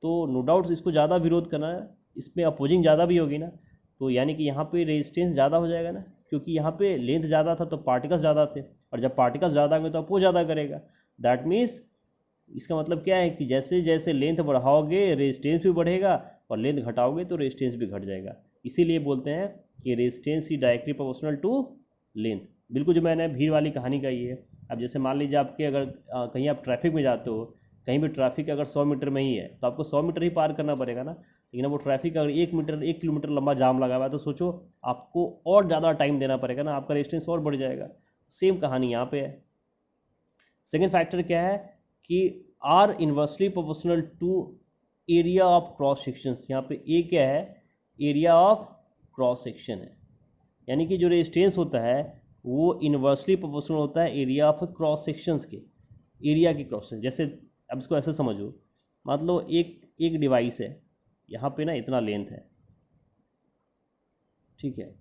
तो नो डाउट इसको ज़्यादा विरोध करना है, इसमें अपोजिंग ज़्यादा भी होगी ना, तो यानी कि यहाँ पे रेजिस्टेंस ज़्यादा हो जाएगा ना, क्योंकि यहाँ पे लेंथ ज़्यादा था तो पार्टिकल्स ज़्यादा थे, और जब पार्टिकल्स ज़्यादा होंगे तो अपोज ज़्यादा करेगा। दैट मीन्स इसका मतलब क्या है कि जैसे जैसे लेंथ बढ़ाओगे रेजिस्टेंस भी बढ़ेगा, और लेंथ घटाओगे तो रेजिस्टेंस भी घट जाएगा। इसीलिए बोलते हैं कि resistance is directly proportional to length. बिल्कुल जो मैंने भीड़ वाली कहानी कही है। अब जैसे मान लीजिए आपके अगर कहीं आप ट्रैफिक में जाते हो, कहीं भी ट्रैफिक अगर 100 मीटर में ही है तो आपको 100 मीटर ही पार करना पड़ेगा ना, लेकिन अब वो ट्रैफिक अगर 1 किलोमीटर लंबा जाम लगा हुआ है तो सोचो आपको और ज़्यादा टाइम देना पड़ेगा ना, आपका रेजिस्टेंस और बढ़ जाएगा। सेम कहानी यहाँ पे है। सेकेंड फैक्टर क्या है कि R inversely proportional to area of cross sections. यहाँ पे ए क्या है, एरिया ऑफ क्रॉस सेक्शन है, यानी कि जो रेजिस्टेंस होता है वो इन्वर्सली प्रोपोर्शनल होता है एरिया ऑफ क्रॉस सेक्शंस के, एरिया की क्रॉस सेक्शन। जैसे अब इसको ऐसे समझो, मतलब एक डिवाइस है, यहाँ पे ना इतना लेंथ है, ठीक है,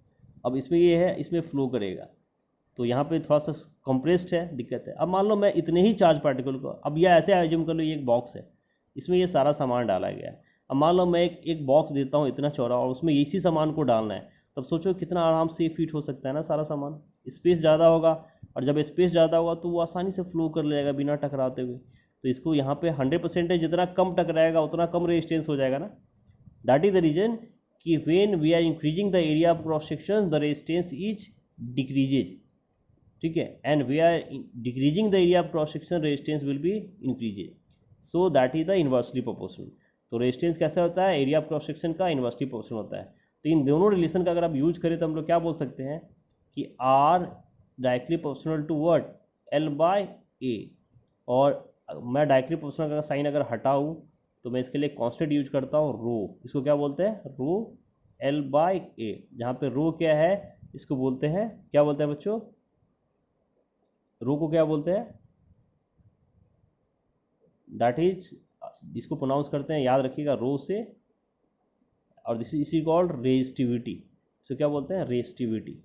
अब इसमें ये है, इसमें फ्लो करेगा, तो यहाँ पे थोड़ा सा कंप्रेस्ड है, दिक्कत है। अब मान लो मैं इतने ही चार्ज पार्टिकल को, अब यह ऐसे एज्यूम कर लो ये एक बॉक्स है, इसमें ये सारा सामान डाला गया है। अब मान लो मैं एक बॉक्स देता हूँ इतना चौड़ा, और उसमें इसी सामान को डालना है, तब सोचो कितना आराम से फिट हो सकता है ना सारा सामान। स्पेस ज़्यादा होगा, और जब स्पेस ज़्यादा होगा तो वो आसानी से फ्लो कर लेगा बिना टकराते हुए। तो इसको यहाँ पे 100% जितना कम टकराएगा उतना कम रेजिस्टेंस हो जाएगा ना। दैट इज द रीजन कि when we are increasing the area of cross section the resistance is decreases, ठीक है, and we are decreasing the area of cross section resistance will be increases. So that is the inversely proportional. तो resistance कैसा होता है, area of cross section का inversely proportional होता है। तो इन दोनों रिलेशन का अगर आप यूज करें तो हम लोग क्या बोल सकते हैं कि R directly proportional to what, L by A. और मैं डायरेक्टली प्रोपोर्शनल का साइन अगर हटाऊँ तो मैं इसके लिए कांस्टेंट यूज करता हूँ रो, इसको क्या बोलते हैं, रो एल बाय ए, जहाँ पे रो क्या है, इसको बोलते हैं, क्या बोलते हैं बच्चों, रो को क्या बोलते हैं, दैट इज, इसको प्रोनाउंस करते हैं, याद रखिएगा, रो से, और दिस इज कॉल्ड रेजिस्टिविटी। इसको क्या बोलते हैं, resistivity,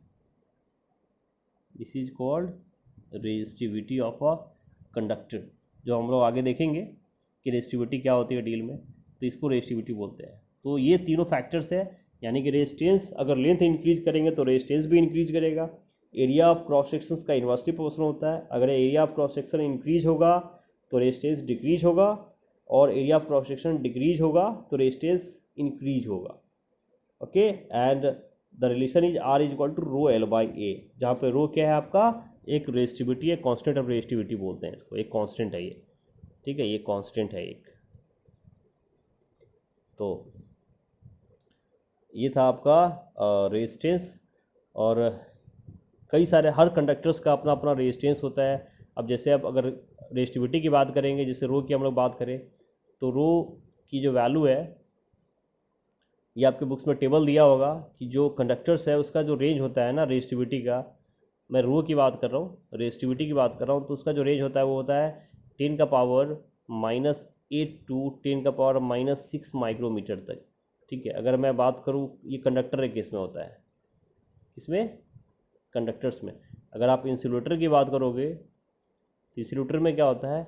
this is called resistivity of a conductor, जो हम लोग आगे देखेंगे कि रेजिस्टिविटी क्या होती है डील में, तो इसको रेजिस्टिविटी बोलते हैं। तो ये तीनों फैक्टर्स है, यानी कि रेजिस्टेंस अगर लेंथ इंक्रीज करेंगे तो रेजिस्टेंस भी इंक्रीज करेगा, एरिया ऑफ क्रॉस सेक्शन का इन्वर्सली प्रोपोर्शनल होता है, अगर area of cross section increase होगा तो रेजिस्टेंस डिक्रीज होगा, और area of cross section decrease होगा तो रेजिस्टेंस इंक्रीज होगा। Okay, and the relation is R is equal to rho L by A, जहाँ पे रो क्या है आपका, एक रेजिस्टिविटी है, कांस्टेंट ऑफ रेजिस्टिविटी बोलते हैं इसको, एक कांस्टेंट है ये, ठीक है, ये कांस्टेंट है एक। तो ये था आपका रेजिस्टेंस, और कई सारे हर कंडक्टर्स का अपना अपना रेजिस्टेंस होता है। अब जैसे अब अगर रेजिस्टिविटी की बात करेंगे, जैसे रो की हम लोग बात करें, तो रो की जो वैल्यू है, ये आपके बुक्स में टेबल दिया होगा कि जो कंडक्टर्स है उसका जो रेंज होता है ना रेजिस्टिविटी का, मैं रो की बात कर रहा हूँ, रेजिस्टिविटी की बात कर रहा हूँ, तो उसका जो रेंज होता है वो होता है 10⁻⁻8 टू 10⁻⁻6 माइक्रोमीटर तक, ठीक है। अगर मैं बात करूँ, ये कंडक्टर के केस में होता है, किसमें, कंडक्टर्स में। अगर आप इंसुलेटर की बात करोगे तो इंसुलेटर में क्या होता है,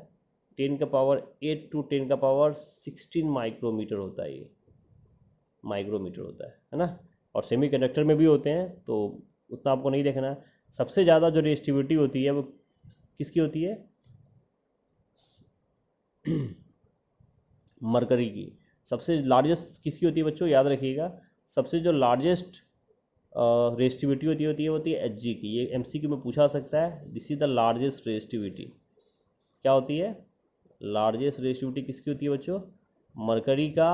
10⁻8 टू 10⁻16 माइक्रोमीटर होता है, ये माइक्रोमीटर होता है ना। और सेमी कंडक्टर में भी होते हैं, तो उतना आपको नहीं देखना है। सबसे ज़्यादा जो रेजिस्टिविटी होती है वो किसकी होती है, मरकरी की। सबसे लार्जेस्ट किसकी होती है बच्चों, याद रखिएगा, सबसे जो लार्जेस्ट रेजिस्टिविटी होती है एच जी की। ये एमसीक्यू में पूछा सकता है। This is the largest resistivity. क्या होती है? लार्जेस्ट रेजिस्टिविटी किसकी होती है बच्चों? मरकरी का।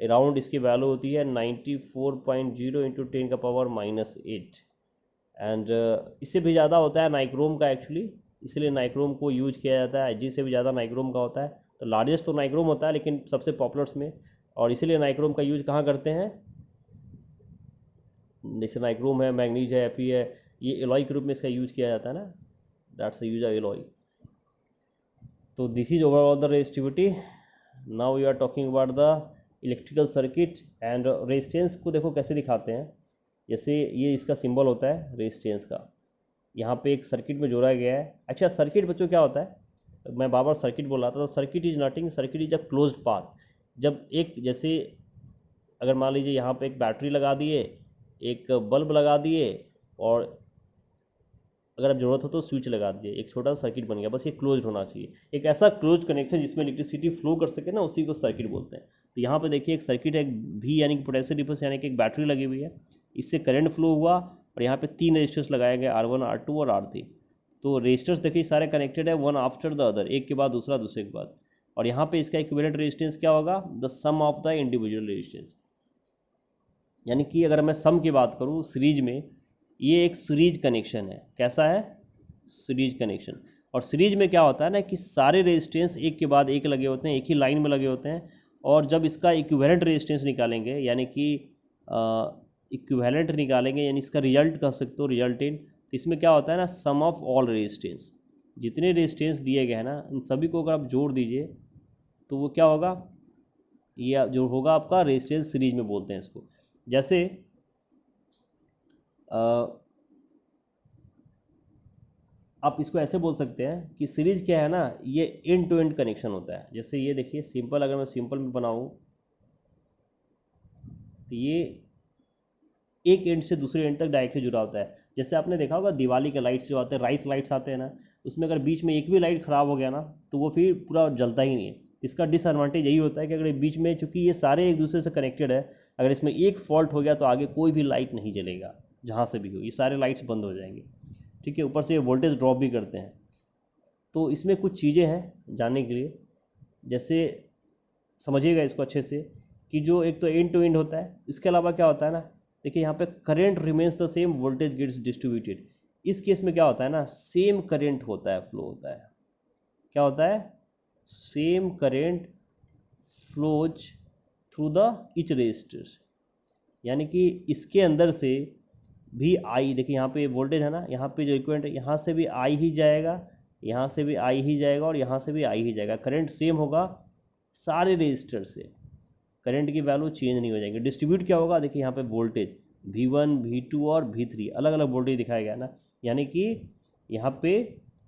अराउंड इसकी वैल्यू होती है 94.0 इंटू 10⁻⁻8 एंड इससे भी ज़्यादा होता है नाइक्रोम का एक्चुअली, इसलिए नाइक्रोम को यूज किया जाता है। एच से भी ज़्यादा नाइक्रोम का होता है। तो लार्जेस्ट तो नाइक्रोम होता है लेकिन सबसे पॉपुलर्स में, और इसीलिए नाइक्रोम का यूज कहाँ करते हैं? जैसे नाइक्रोम है, मैग्नीज है, एफई है, ये एलॉय के रूप में इसका यूज किया जाता है ना, that's the use of alloy. तो this is overall the resistivity. Now we are talking about the electrical circuit and resistance को देखो कैसे दिखाते हैं। जैसे ये इसका सिंबल होता है रेजिस्टेंस का, यहाँ पे एक सर्किट में जोड़ा गया है। अच्छा, सर्किट बच्चों क्या होता है? मैं बार बार सर्किट बोल रहा था। तो circuit is nothing, circuit is a closed path. जब एक, जैसे अगर मान लीजिए यहाँ पे एक बैटरी लगा दिए, एक बल्ब लगा दिए, और अगर अब ज़रूरत हो तो स्विच लगा दीजिए, एक छोटा सा सर्किट बन गया। बस ये क्लोज होना चाहिए, एक ऐसा क्लोज कनेक्शन जिसमें इलेक्ट्रिसिटी फ्लो कर सके ना, उसी को सर्किट बोलते हैं। तो यहाँ पे देखिए एक सर्किट है, भी यानी कि पोटेंशियल डिफरेंस, यानी कि एक बैटरी लगी हुई है, इससे करंट फ्लो हुआ, और यहाँ पे 3 रेजिस्टर्स लगाए गए, R1 R2 और R3। तो रेजिस्टर्स देखिए सारे कनेक्टेड है, वन आफ्टर द अदर, एक के बाद दूसरा, दूसरे के बाद। और यहाँ पे इसका इक्विवेलेंट रेजिस्टेंस क्या होगा? The sum of the individual resistance. यानी कि अगर मैं सम की बात करूँ सीरीज में, ये एक सीरीज कनेक्शन है। कैसा है? Series connection. और सीरीज में क्या होता है ना कि सारे रेजिस्टेंस एक के बाद एक लगे होते हैं, एक ही लाइन में लगे होते हैं। और जब इसका इक्विवेलेंट रेजिस्टेंस निकालेंगे, यानी कि इक्विवेलेंट निकालेंगे, यानी इसका रिजल्ट कह सकते हो, रिजल्टेंट, तो इसमें क्या होता है ना, सम ऑफ ऑल रेजिस्टेंस, जितने रेजिस्टेंस दिए गए हैं ना, इन सभी को अगर आप जोड़ दीजिए तो वो क्या होगा? ये जो होगा आपका रेजिस्टेंस सीरीज में बोलते हैं इसको। जैसे आप इसको ऐसे बोल सकते हैं कि सीरीज क्या है ना, ये एंड टू एंड कनेक्शन होता है। जैसे ये देखिए सिंपल, अगर मैं सिंपल में बनाऊँ तो ये एक एंड से दूसरे एंड तक डायरेक्टली जुड़ा होता है। जैसे आपने देखा होगा दिवाली के लाइट्स जो आते हैं, राइस लाइट्स आते हैं ना, उसमें अगर बीच में एक भी लाइट ख़राब हो गया ना तो वो फिर पूरा जलता ही नहीं है। इसका डिसएडवांटेज यही होता है कि अगर बीच में, चूँकि ये सारे एक दूसरे से कनेक्टेड है, अगर इसमें एक फॉल्ट हो गया तो आगे कोई भी लाइट नहीं जलेगा, जहाँ से भी हो, ये सारे लाइट्स बंद हो जाएंगे। ठीक है, ऊपर से ये वोल्टेज ड्रॉप भी करते हैं। तो इसमें कुछ चीज़ें हैं जानने के लिए, जैसे समझिएगा इसको अच्छे से, कि जो एक तो एंड टू एंड होता है, इसके अलावा क्या होता है ना, देखिए यहाँ पे current remains the same, voltage gets distributed. इस केस में क्या होता है ना, सेम करंट होता है, फ्लो होता है। क्या होता है? Same current flows through the each resistors, यानी कि इसके अंदर से भी आई, देखिए यहाँ पे वोल्टेज है ना, यहाँ पे जो इक्विवेलेंट है, यहाँ से भी आई ही जाएगा, यहाँ से भी आई ही जाएगा, और यहाँ से भी आई ही जाएगा। करंट सेम होगा सारे रेजिस्टर से, करंट की वैल्यू चेंज नहीं हो जाएगी। डिस्ट्रीब्यूट क्या होगा? देखिए यहाँ पे वोल्टेज V1 V2 और V3 अलग अलग वोल्टेज दिखाया गया ना, यानी कि यहाँ पे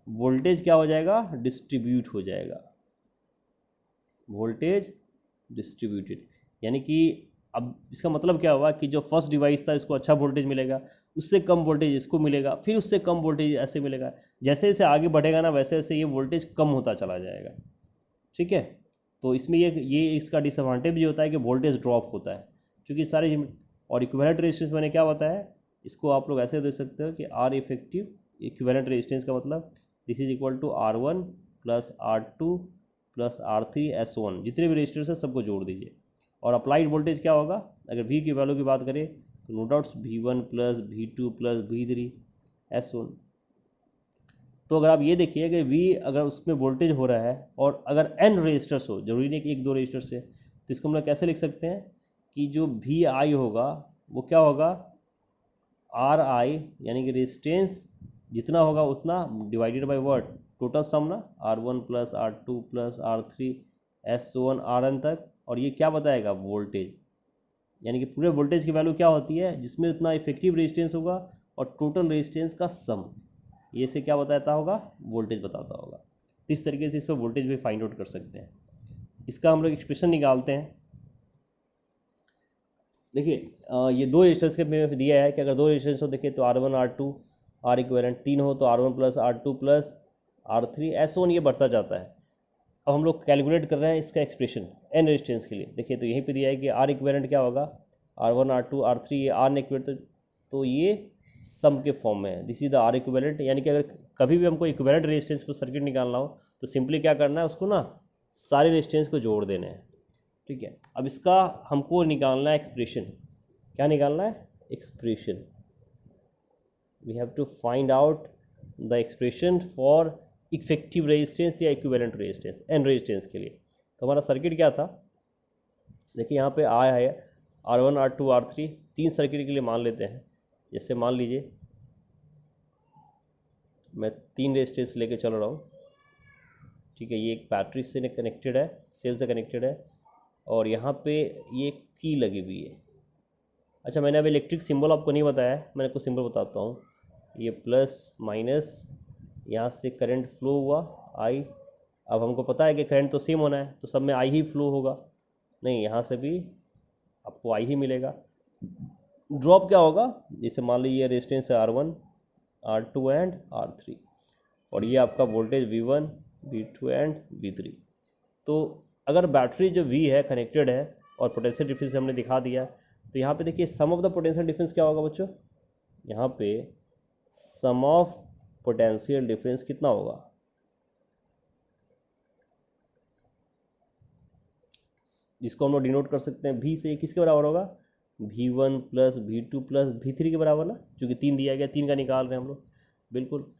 वोल्टेज क्या हो जाएगा? डिस्ट्रीब्यूट हो जाएगा, वोल्टेज डिस्ट्रीब्यूटेड। यानी कि अब इसका मतलब क्या हुआ कि जो फर्स्ट डिवाइस था इसको अच्छा वोल्टेज मिलेगा, उससे कम वोल्टेज इसको मिलेगा, फिर उससे कम वोल्टेज ऐसे मिलेगा। जैसे जैसे आगे बढ़ेगा ना, वैसे वैसे ये वोल्टेज कम होता चला जाएगा। ठीक है, तो इसमें ये इसका डिसएडवांटेज भी होता है कि वोल्टेज ड्रॉप होता है, क्योंकि सारे। और इक्विवेलेंट रेजिस्टेंस मैंने क्या बताया है, इसको आप लोग ऐसे देख सकते हो कि आर इफेक्टिव इक्विवेलेंट रेजिस्टेंस का मतलब this is equal to R1 plus R2 plus R3 S1, जितने भी रेजिस्टर्स हैं सबको जोड़ दीजिए। और अप्लाइड वोल्टेज क्या होगा? अगर V की वैल्यू की बात करें तो no doubts V1 plus V2 plus V3 S1। तो अगर आप ये देखिए कि V अगर उसमें वोल्टेज हो रहा है, और अगर n रेजिस्टर्स हो, जरूरी नहीं कि एक दो रेजिस्टर से, तो इसको हम लोग कैसे लिख सकते हैं कि जो VI होगा वो क्या होगा? RI, यानी कि रेजिस्टेंस जितना होगा उतना divided by what? Total sum ना, R1 plus R2 plus R3 S1 Rn तक। और ये क्या बताएगा? वोल्टेज, यानी कि पूरे वोल्टेज की वैल्यू क्या होती है? जिसमें उतना इफेक्टिव रेजिस्टेंस होगा और टोटल रेजिस्टेंस का सम, ये से क्या बताता होगा? वोल्टेज बताता होगा। तो इस तरीके से इस पर वोल्टेज भी फाइंड आउट कर सकते हैं। इसका हम लोग एक्सप्रेशन निकालते हैं। देखिए ये दो रेजिस्टेंस के में दिया है कि अगर दो रेजिस्टेंस हो, देखिए तो R1 R2 R इक्विवेलेंट, 3 हो तो R1 plus R2 plus R3 S1, ये बढ़ता जाता है। अब हम लोग कैलकुलेट कर रहे हैं इसका एक्सप्रेशन n रेजिस्टेंस के लिए। देखिए तो यहीं पे दिया है कि R इक्विवेलेंट क्या होगा? R1 R2 R3, ये R ने इक्विवेलेंट, तो ये सम के फॉर्म में है। This is the R equivalent, यानी कि अगर कभी भी हमको इक्विवेलेंट रेजिस्टेंस को सर्किट निकालना हो तो सिंपली क्या करना है, उसको ना सारे रेजिस्टेंस को जोड़ देने हैं। ठीक है, अब इसका हमको निकालना है एक्सप्रेशन। क्या निकालना है? Expression. We have to find out the expression for effective resistance या इक्विवेलेंट रेजिस्टेंस, एन रेजिस्टेंस के लिए। तो हमारा सर्किट क्या था, देखिए यहाँ पे आया है R1 R2 R3, 3 सर्किट के लिए मान लेते हैं। जैसे मान लीजिए मैं 3 रेजिस्टेंस लेके चल रहा हूँ। ठीक है, ये एक बैटरी से कनेक्टेड है, सेल से कनेक्टेड है, और यहाँ पे ये की लगी हुई है। अच्छा, मैंने अब इलेक्ट्रिक सिंबल आपको नहीं बताया है, मैंने कुछ सिंबल बताता हूँ। ये प्लस माइनस, यहाँ से करंट फ्लो हुआ आई। अब हमको पता है कि करंट तो सेम होना है, तो सब में आई ही फ्लो होगा। नहीं, यहाँ से भी आपको आई ही मिलेगा। ड्रॉप क्या होगा, जैसे मान लीजिए रेजिस्टेंस है R1 R2 एंड R3, और ये आपका voltage V1 V2 and V3। तो अगर बैटरी जो V है कनेक्टेड है और पोटेंशियल डिफरेंस हमने दिखा दिया, तो यहाँ पे देखिए सम ऑफ द पोटेंशियल डिफरेंस क्या होगा बच्चों, यहाँ पे सम ऑफ पोटेंशियल डिफरेंस कितना होगा, जिसको हम लोग डिनोट कर सकते हैं V से। किसके बराबर होगा? V1 plus V2 plus V3 के बराबर ना, क्योंकि 3 दिया गया, 3 का निकाल रहे हैं हम लोग। बिल्कुल।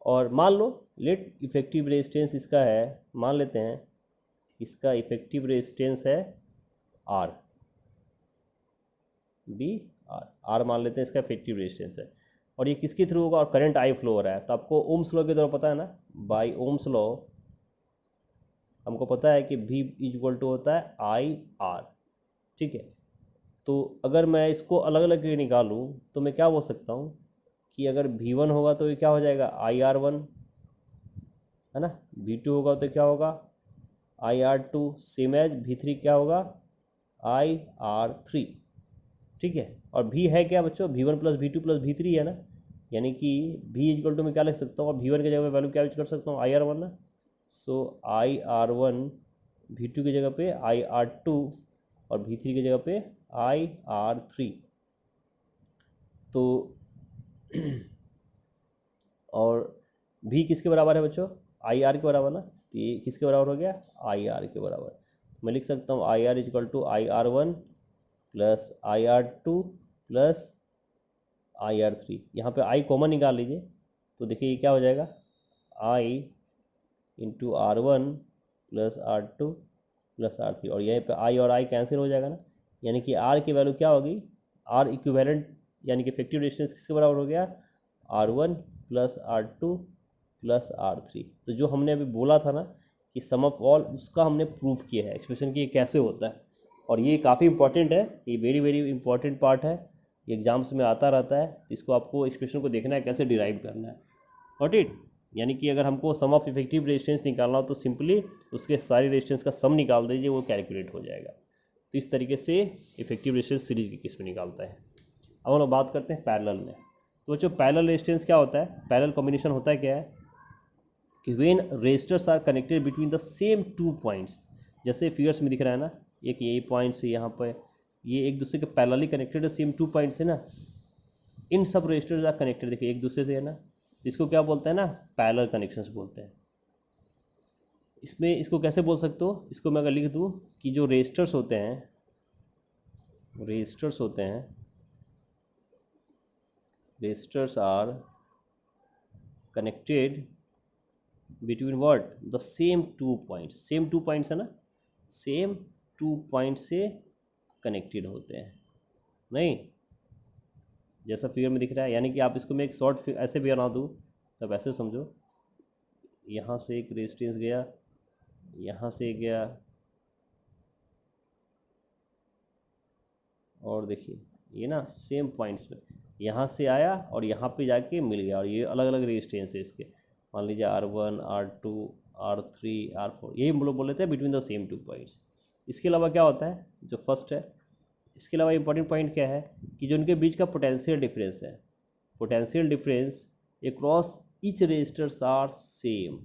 और मान लो लेट इफेक्टिव रेजिस्टेंस इसका है, मान लेते हैं इसका इफेक्टिव रेजिस्टेंस है R, R मान लेते हैं इसका इफेक्टिव रेजिस्टेंस है, और ये किसके थ्रू होगा, और करंट I फ्लो हो रहा है। तो आपको ओम्स लॉ के द्वारा पता है ना, बाय ओम्स लॉ हमको पता है कि V इक्वल टू होता है IR। ठीक है, तो अगर मैं इसको अलग अलग निकालूं तो मैं क्या बोल सकता हूं कि अगर V1 होगा तो ये क्या हो जाएगा IR1, है ना। V2 होगा तो क्या होगा IR2, सेम एज V3 क्या होगा IR3। ठीक है, और V है क्या बच्चों, V1 plus V2 plus V3 है ना, यानी कि V इक्वल टू मैं क्या लिख सकता हूँ, और V1 की जगह वैल्यू क्या यूज कर सकता हूँ IR1 ना। सो IR1 V2 की जगह पे IR2 और V3 की जगह पे IR3। तो और V किसके बराबर है बच्चों, IR के बराबर ना, तो ये किसके बराबर हो गया IR के बराबर। मैं लिख सकता हूँ IR equal to IR1 plus IR2 plus IR3। यहाँ पे I कॉमन निकाल लीजिए, तो देखिए ये क्या हो जाएगा I into R1 plus R2 plus R3, और यहीं पे I और I कैंसिल हो जाएगा ना, यानी कि R की वैल्यू क्या होगी, R इक्विवेलेंट यानी कि इफेक्टिव रेजिस्टेंस किसके बराबर हो गया R1 plus R2 plus R3। तो जो हमने अभी बोला था ना कि सम ऑफ ऑल, उसका हमने प्रूफ किया है एक्सप्रेशन कि ये कैसे होता है। और ये काफ़ी इंपॉर्टेंट है, ये वेरी वेरी इंपॉर्टेंट पार्ट है, ये एग्जाम्स में आता रहता है। तो इसको आपको एक्सप्रेशन को देखना है कैसे डिराइव करना है। गॉट इट, यानी कि अगर हमको सम ऑफ इफेक्टिव रेजिस्टेंस निकालना हो तो सिंपली उसके सारी रेजिस्टेंस का सम निकाल दीजिए, वो कैलकुलेट हो जाएगा। तो इस तरीके से इफेक्टिव रेजिस्टेंस सीरीज की केस में निकालता है। अब हम लोग बात करते हैं पैरेलल में। तो बच्चों पैरेलल रेजिस्टेंस क्या होता है, पैरेलल कॉम्बिनेशन होता है क्या है कि when resistors are connected between the same 2 points, जैसे फिगर्स में दिख रहा है ना, एक यही पॉइंट से यहाँ पर ये एक दूसरे के पैरेलली कनेक्टेड है, सेम 2 पॉइंट्स है ना, इन सब रेजिस्टर्स आर कनेक्टेड देखिए एक दूसरे से, है ना। इसको क्या बोलते हैं ना, पैरेलल कनेक्शंस बोलते हैं। इसमें इसको कैसे बोल सकते हो, इसको मैं अगर लिख दूँ कि जो रेजिस्टर्स होते हैं, resistors are connected between what, the same 2 points, same 2 points है ना, सेम 2 पॉइंट से कनेक्टेड होते हैं। नहीं, जैसा फिगर में दिख रहा है, यानी कि आप इसको मैं एक शॉर्ट ऐसे भी बना दूँ, तब ऐसे समझो, यहाँ से एक रेजिस्टेंस गया, यहाँ से गया, और देखिए ये ना सेम पॉइंट्स पे यहाँ से आया और यहाँ पे जाके मिल गया, और ये अलग अलग रेजिस्टेंस है इसके, मान लीजिए R1 R2 R3 R4, यही हम लोग बोल लेते हैं बिटवीन द सेम 2 पॉइंट्स। इसके अलावा क्या होता है, जो फर्स्ट है, इसके अलावा इंपॉर्टेंट पॉइंट क्या है कि जो उनके बीच का पोटेंशियल डिफरेंस है, potential difference across each resistors are same.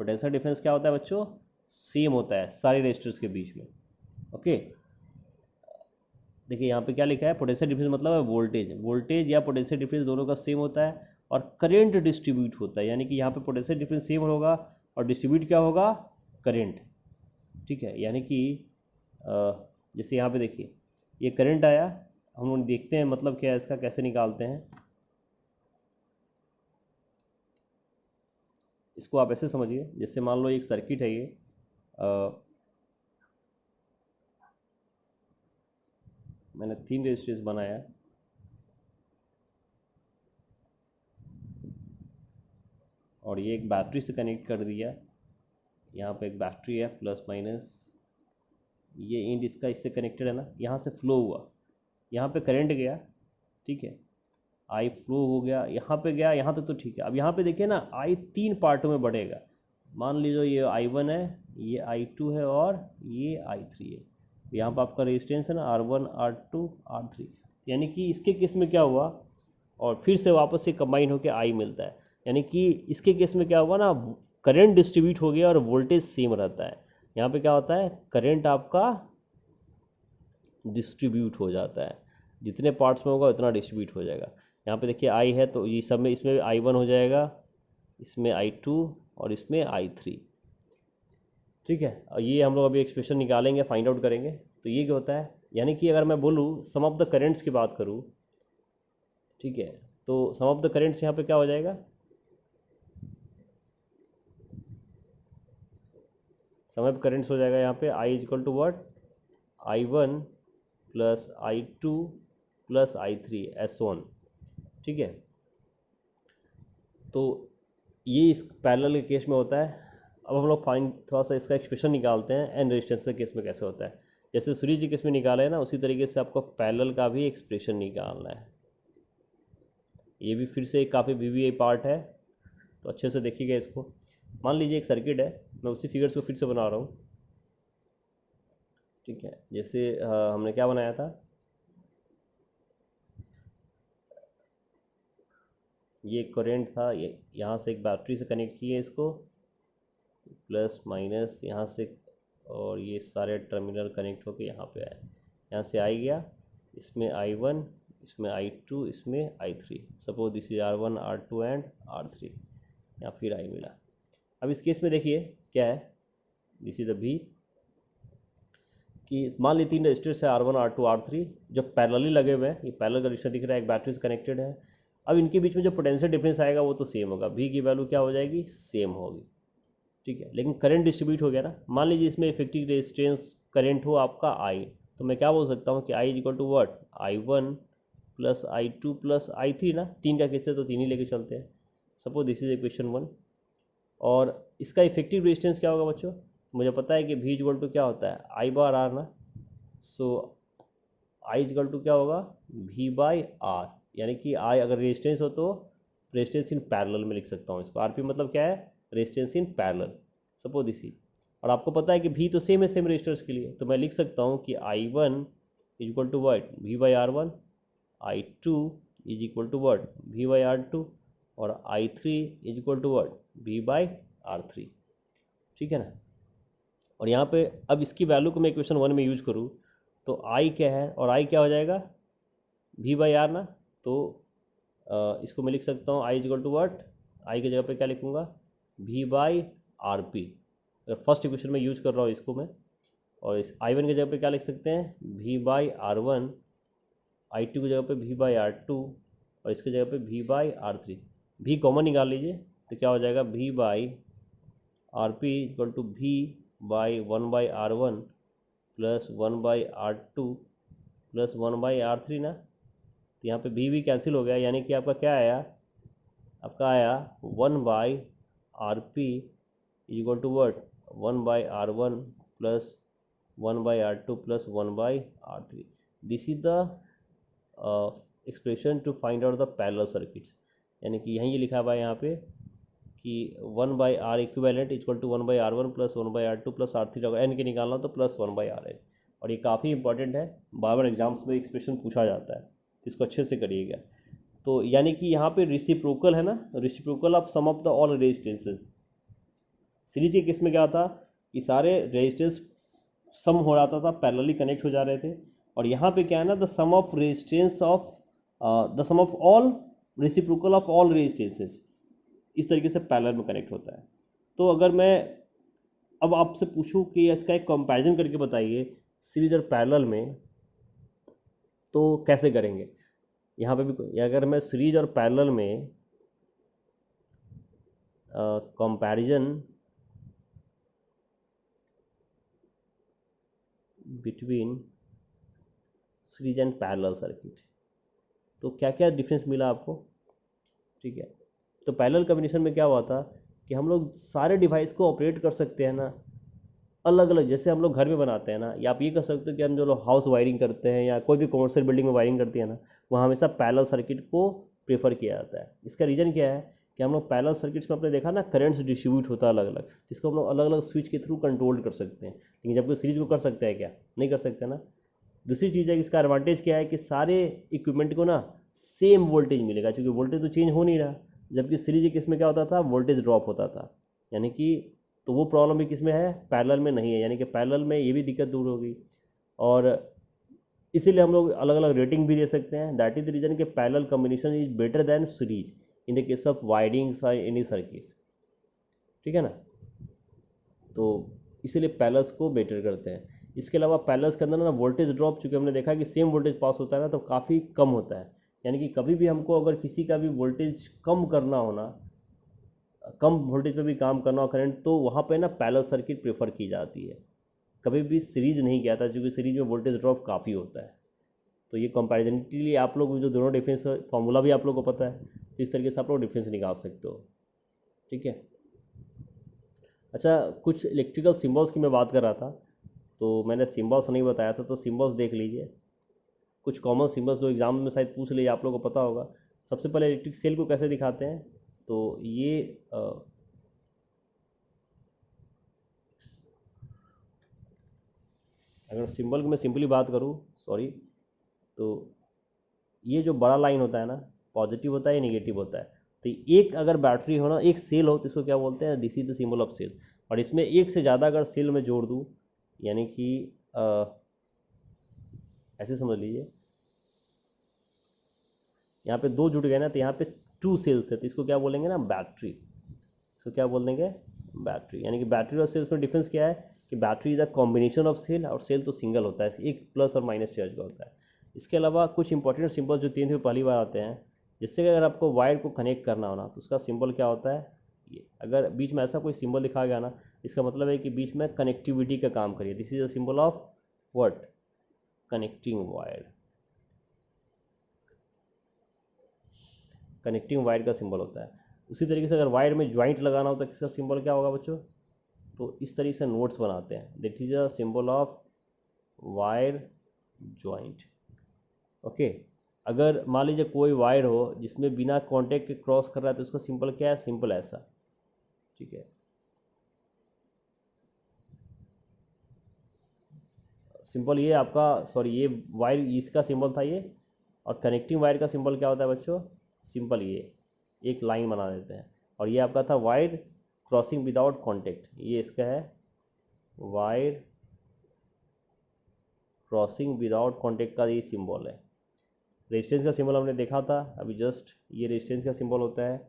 Potential difference क्या होता है बच्चों, सेम होता है सारे रेजिस्टर्स के बीच में। ओके, देखिए यहाँ पे क्या लिखा है, पोटेंशियल डिफरेंस मतलब है वोल्टेज, वोल्टेज या पोटेंशियल डिफरेंस दोनों का सेम होता है और करंट डिस्ट्रीब्यूट होता है, यानी कि यहाँ पे पोटेंशियल डिफरेंस सेम होगा और डिस्ट्रीब्यूट क्या होगा, करंट। ठीक है, यानी कि जैसे यहाँ पे देखिए ये करंट आया, हम लोग देखते हैं मतलब क्या है इसका, कैसे निकालते हैं इसको। आप ऐसे समझिए, जैसे मान लो एक सर्किट है ये, मैंने 3 रेजिस्टेंस बनाया और ये एक बैटरी से कनेक्ट कर दिया, यहाँ पे एक बैटरी है प्लस माइनस, ये एंड इसका इससे कनेक्टेड है ना, यहाँ से फ्लो हुआ, यहाँ पे करंट गया, ठीक है, आई फ्लो हो गया, यहाँ पे गया, यहाँ तक तो ठीक है। अब यहाँ पे देखिए ना, आई 3 पार्टों में बढ़ेगा, मान लीजिए ये I1 है, ये I2 है और ये I3 है। यहाँ पर आपका रेजिस्टेंस है ना R1 R2 R3, यानी कि इसके केस में क्या हुआ, और फिर से वापस से कंबाइन होकर I मिलता है, यानी कि इसके केस में क्या हुआ ना, करंट डिस्ट्रीब्यूट हो गया और वोल्टेज सेम रहता है। यहाँ पे क्या होता है, करंट आपका डिस्ट्रीब्यूट हो जाता है, जितने पार्ट्स में होगा उतना डिस्ट्रीब्यूट हो जाएगा। यहाँ पे देखिए I है तो ये सब में, इसमें I1 हो जाएगा, इसमें I2 और इसमें I3। ठीक है, और ये हम लोग अभी एक्सप्रेशन निकालेंगे, फाइंड आउट करेंगे। तो ये क्या होता है, यानी कि अगर मैं बोलूँ सम ऑफ द करेंट्स की बात करूँ, ठीक है, तो सम ऑफ द करेंट्स यहाँ पे क्या हो जाएगा, सम ऑफ करेंट्स हो जाएगा यहाँ पे I equal to what, I1 plus I2 plus I3 S1। ठीक है, तो ये इस पैरेलल के केस में होता है। अब हम लोग फाइंड थोड़ा सा इसका एक्सप्रेशन निकालते हैं एन रेजिस्टेंस के केस में कैसे होता है। जैसे सीरीज के केस में निकाला है ना, उसी तरीके से आपको पैरेलल का भी एक्सप्रेशन निकालना है। ये भी फिर से एक काफ़ी VVI पार्ट है, तो अच्छे से देखिएगा इसको। मान लीजिए एक सर्किट है, मैं उसी फिगर्स को फिर से बना रहा हूँ। ठीक है, जैसे हमने क्या बनाया था, ये करंट था, ये यहाँ से एक बैटरी से कनेक्ट किए इसको, प्लस माइनस यहाँ से, और ये सारे टर्मिनल कनेक्ट होके यहाँ पे आए, यहाँ से आई गया, इसमें I1, इसमें I2, इसमें I3। Suppose this is R1 R2 and R3, यहाँ फिर I मिला। अब इस केस में देखिए क्या है, दिस इज द V, कि मान ली 3 रजिस्टर्स है R1 R2 R3 जो पैरेलली लगे हुए हैं, ये पैरेलल का रजिस्टर दिख रहा है, एक बैटरी से कनेक्टेड है। अब इनके बीच में जो पोटेंशियल डिफरेंस आएगा वो तो सेम होगा, V की वैल्यू क्या हो जाएगी, सेम होगी। ठीक है, लेकिन करंट डिस्ट्रीब्यूट हो गया ना। मान लीजिए इसमें इफेक्टिव रेजिस्टेंस करंट हो आपका I, तो मैं क्या बोल सकता हूँ कि I equal to what, I1 plus I2 plus I3 ना, 3 का केस है तो 3 ही लेके चलते हैं। Suppose this is equation 1। और इसका इफेक्टिव रेजिस्टेंस क्या होगा बच्चों, मुझे पता है कि V इक्वल टू क्या होता है, I बार R ना, सो I इक्वल टू क्या होगा, V बाई R, यानी कि I अगर रेजिस्टेंस हो तो रेजिस्टेंस इन पैरेलल में लिख सकता हूँ इसको। RP मतलब क्या है, रेजिस्टेंस इन पैरेलल। सपोज इसी, और आपको पता है कि V तो सेम है सेम रेजिस्टर्स के लिए, तो मैं लिख सकता हूँ कि I1 equal to what, V by R1, I2 is equal to what, V by R2, और I3 is equal to what, V by R3। ठीक है ना। और यहाँ पे अब इसकी वैल्यू को मैं इक्वेशन 1 में यूज करूँ तो I क्या है, और I क्या हो जाएगा, V बाई R ना, तो इसको मैं लिख सकता हूँ I equal to what, I की जगह पे क्या लिखूँगा, V by RP। First equation में यूज कर रहा हूँ इसको मैं, और इस I1 की जगह पे क्या लिख सकते हैं, V बाई R1, I2 की जगह पे V बाई R2, और इसकी जगह पे V by R3। V common निकाल लीजिए तो क्या हो जाएगा, V by RP equal to V by 1 by R1 plus 1 by R2 plus 1 by R3 ना। तो यहाँ पे भी कैंसिल हो गया, यानी कि आपका क्या आया, आपका आया 1 by RP equal to what, 1 by R1 plus 1 by R2 plus 1 by R3। This is the expression to find out the parallel circuits, यानी कि यहीं ये लिखा हुआ है यहाँ पे कि 1 by R equivalent equal to 1 by R1 plus 1 by R2 plus R3, अगर एन के निकालना तो प्लस 1 बाई RN। और ये काफ़ी इंपॉर्टेंट है, बार बार एग्जाम्स में एक्सप्रेशन पूछा जाता है, तो इसको अच्छे से करिएगा। तो यानी कि यहाँ पे रेसिप्रोकल है ना, reciprocal of sum of the all resistances. Series के केस में क्या था, कि सारे रेजिस्टेंस सम हो रहा था, पैरेलली कनेक्ट हो जा रहे थे। और यहाँ पे क्या है ना, the sum of resistance of the sum of all reciprocal of all resistances, इस तरीके से पैरेलल में कनेक्ट होता है। तो अगर मैं अब आपसे पूछूं कि इसका एक कंपैरिजन करके बताइए सीरीज और पैरेलल में, तो कैसे करेंगे। यहाँ पे भी अगर मैं सीरीज और पैरेलल में comparison between series and parallel circuit, तो क्या क्या डिफरेंस मिला आपको। ठीक है, तो पैरेलल कॉम्बिनेशन में क्या हुआ था कि हम लोग सारे डिवाइस को ऑपरेट कर सकते हैं ना अलग अलग, जैसे हम लोग घर में बनाते हैं ना, या आप ये कर सकते हो कि हम जो लोग हाउस वायरिंग करते हैं या कोई भी कमर्शियल बिल्डिंग में वायरिंग करती है ना, वहाँ हमेशा पैरेलल सर्किट को प्रेफर किया जाता है। इसका रीज़न क्या है कि हम लोग पैरेलल सर्किट्स में आपने देखा ना करंट्स डिस्ट्रीब्यूट होता है अलग अलग, जिसको हम लोग अलग अलग स्विच के थ्रू कंट्रोल कर सकते हैं। लेकिन जब कोई सीरीज को कर सकता है क्या, नहीं कर सकते ना। दूसरी चीज़ है कि इसका एडवांटेज क्या है कि सारे इक्विपमेंट को ना सेम वोल्टेज मिलेगा, क्योंकि वोल्टेज तो चेंज हो नहीं रहा। जबकि सीरीज केस में क्या होता था, वोल्टेज ड्रॉप होता था, यानी कि तो वो प्रॉब्लम भी किस में है, पैरेलल में नहीं है, यानी कि पैरेलल में ये भी दिक्कत दूर होगी। और इसीलिए हम लोग अलग अलग रेटिंग भी दे सकते हैं। दैट इज द रीजन कि parallel combination is better than series in the case of wirings और एनी सर्किट्स। ठीक है ना, तो इसीलिए पैरेलल्स को बेटर करते हैं। इसके अलावा पैरेलल्स के अंदर ना वोल्टेज ड्रॉप, चूँकि हमने देखा कि सेम वोल्टेज पास होता है ना, तो काफ़ी कम होता है। यानी कि कभी भी हमको अगर किसी का भी वोल्टेज कम करना होना, कम वोल्टेज पे भी काम करना हो करंट, तो वहाँ पे ना पैरेलल सर्किट प्रेफर की जाती है। कभी भी सीरीज नहीं किया था, क्योंकि सीरीज में वोल्टेज ड्रॉप काफ़ी होता है। तो ये कंपैरिजन के लिए आप लोग जो दोनों डिफरेंस फार्मूला भी आप लोग को पता है, तो इस तरीके से आप लोग डिफरेंस निकाल सकते हो। ठीक है, अच्छा कुछ इलेक्ट्रिकल सिम्बल्स की मैं बात कर रहा था, तो मैंने सिम्बल्स नहीं बताया था, तो सिम्बल्स देख लीजिए। कुछ कॉमन सिम्बल्स जो एग्जाम में शायद पूछ लिए, आप लोगों को पता होगा। सबसे पहले इलेक्ट्रिक सेल को कैसे दिखाते हैं, तो ये अगर सिंबल की मैं सिंपली बात करूँ, सॉरी, तो ये जो बड़ा लाइन होता है ना, पॉजिटिव होता है या नेगेटिव होता है। तो एक अगर बैटरी हो ना, एक सेल हो, तो इसको क्या बोलते हैं, this is the symbol of cell. और इसमें एक से ज़्यादा अगर सेल में जोड़ दूँ, यानी कि ऐसे समझ लीजिए, यहाँ पे दो जुड़ गए ना, तो यहाँ पे टू सेल्स है, तो इसको क्या बोलेंगे ना, बैटरी। इसको क्या बोल देंगे, बैटरी। यानी कि बैटरी और सेल्स में डिफरेंस क्या है कि battery is a combination of cell, और सेल तो सिंगल होता है, एक प्लस और माइनस चार्ज का होता है। इसके अलावा कुछ इंपॉर्टेंट सिंबल जो 10th में पहली बार आते हैं, जिससे कि अगर आपको वायर को कनेक्ट करना हो ना, तो उसका सिंबल क्या होता है, ये अगर बीच में ऐसा कोई सिंबल दिखा गया ना, इसका मतलब है कि बीच में कनेक्टिविटी का काम करिए। This is a symbol of what, connecting wire. Connecting wire का सिंबल होता है। उसी तरीके से अगर वायर में ज्वाइंट लगाना हो, तो किसका सिंबल क्या होगा बच्चों, तो इस तरीके से नोट्स बनाते हैं, that is a symbol of wire joint. Okay, अगर मान लीजिए कोई वायर हो जिसमें बिना कांटेक्ट के क्रॉस कर रहा है, तो उसका सिंबल क्या है, सिंपल ऐसा। ठीक है, सिंपल ये आपका, सॉरी, ये वायर इसका सिंबल था ये। और कनेक्टिंग वायर का सिंबल क्या होता है बच्चों, सिंपल ये एक लाइन बना देते हैं। और ये आपका था वायर क्रॉसिंग विदाउट कांटेक्ट, ये इसका है वायर क्रॉसिंग विदाउट कांटेक्ट का ये सिंबल है। रेजिस्टेंस का सिंबल हमने देखा था अभी जस्ट, ये रेजिस्टेंस का सिंबल होता है।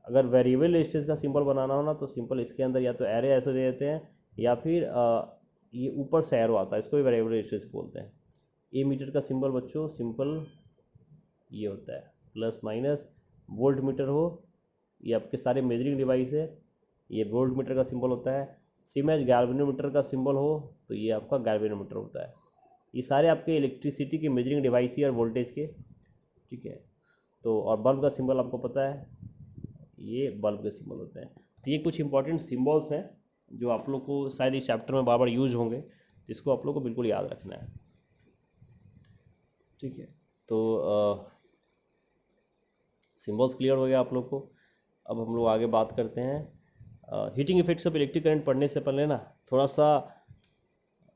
अगर वेरिएबल रेजिस्टेंस का सिंबल बनाना हो ना, तो सिंपल इसके अंदर या तो एरे ऐसे दे देते हैं, या फिर ये ऊपर से एरो आता है, इसको भी वेरिएबल रेजिस्टेंस बोलते हैं। ए मीटर का सिंबल बच्चों सिंपल ये होता है, प्लस माइनस। वोल्ट मीटर हो, ये आपके सारे मेजरिंग डिवाइस है, ये वोल्ट मीटर का सिंबल होता है। सेम एज गैल्वेनोमीटर का सिंबल हो, तो ये आपका गैल्वेनोमीटर होता है। ये सारे आपके इलेक्ट्रिसिटी के मेजरिंग डिवाइस और वोल्टेज के। ठीक है, तो और बल्ब का सिंबल आपको पता है, ये बल्ब के सिंबल होते हैं। तो ये कुछ इंपॉर्टेंट सिंबल्स हैं जो आप लोग को शायद इस चैप्टर में बार बार यूज होंगे, तो इसको आप लोग को बिल्कुल याद रखना है। ठीक है, तो सिंबल्स क्लियर हो गया आप लोग को। अब हम लोग आगे बात करते हैं heating effects of electric current पढ़ने से पहले ना थोड़ा सा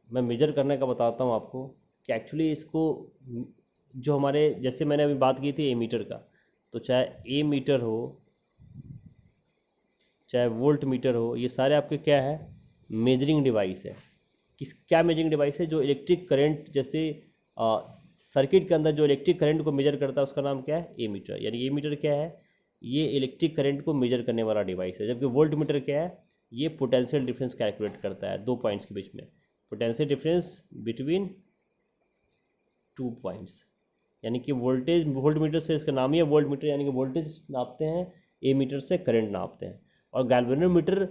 मैं मेजर करने का बताता हूँ आपको कि एक्चुअली इसको जो हमारे, जैसे मैंने अभी बात की थी ए मीटर का, तो चाहे ए मीटर हो चाहे वोल्ट मीटर हो, ये सारे आपके क्या है, मेजरिंग डिवाइस है। क्या मेजरिंग डिवाइस है? जो इलेक्ट्रिक करंट, जैसे सर्किट के अंदर जो इलेक्ट्रिक करंट को मेजर करता है उसका नाम क्या है? एमीटर। यानी एमीटर क्या है? ये इलेक्ट्रिक करंट को मेजर करने वाला डिवाइस है। जबकि वोल्ट मीटर क्या है? ये पोटेंशियल डिफरेंस कैलकुलेट करता है दो पॉइंट्स के बीच में, potential difference between two points. यानी कि वोल्टेज, वोल्ट मीटर से इसका नाम ही है वोल्ट मीटर, यानी कि वोल्टेज नापते हैं, ए मीटर से करंट नापते हैं। और गैल्वेनोमीटर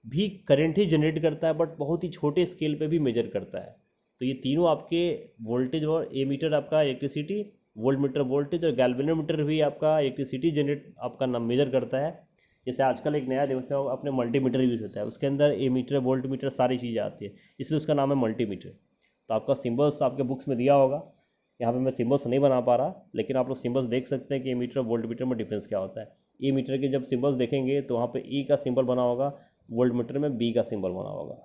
भी करंट ही जनरेट करता है, बट बहुत ही छोटे स्केल पे भी मेजर करता है। तो ये तीनों आपके वोल्टेज, और ए मीटर आपका इलेक्ट्रिसिटी, वोल्ट मीटर वोल्टेज, और गैल्वेनोमीटर भी आपका इलेक्ट्रिसिटी जनरेट आपका नाम मेजर करता है। जैसे आजकल एक नया देखते हो अपने मल्टीमीटर यूज होता है, उसके अंदर ए मीटर वोल्ट मीटर सारी चीज़ें आती है, इसलिए उसका नाम है मल्टीमीटर। तो आपका सिम्बल्स आपके बुक्स में दिया होगा, यहाँ पे मैं सिम्बल्स नहीं बना पा रहा, लेकिन आप लोग सिम्बल्स देख सकते हैं कि ए मीटर और वोल्ट मीटर में डिफरेंस क्या होता है। ए मीटर के जब सिम्बल्स देखेंगे तो वहाँ पे ई का सिंबल बना होगा, वोल्ट मीटर में बी का सिंबल बना होगा।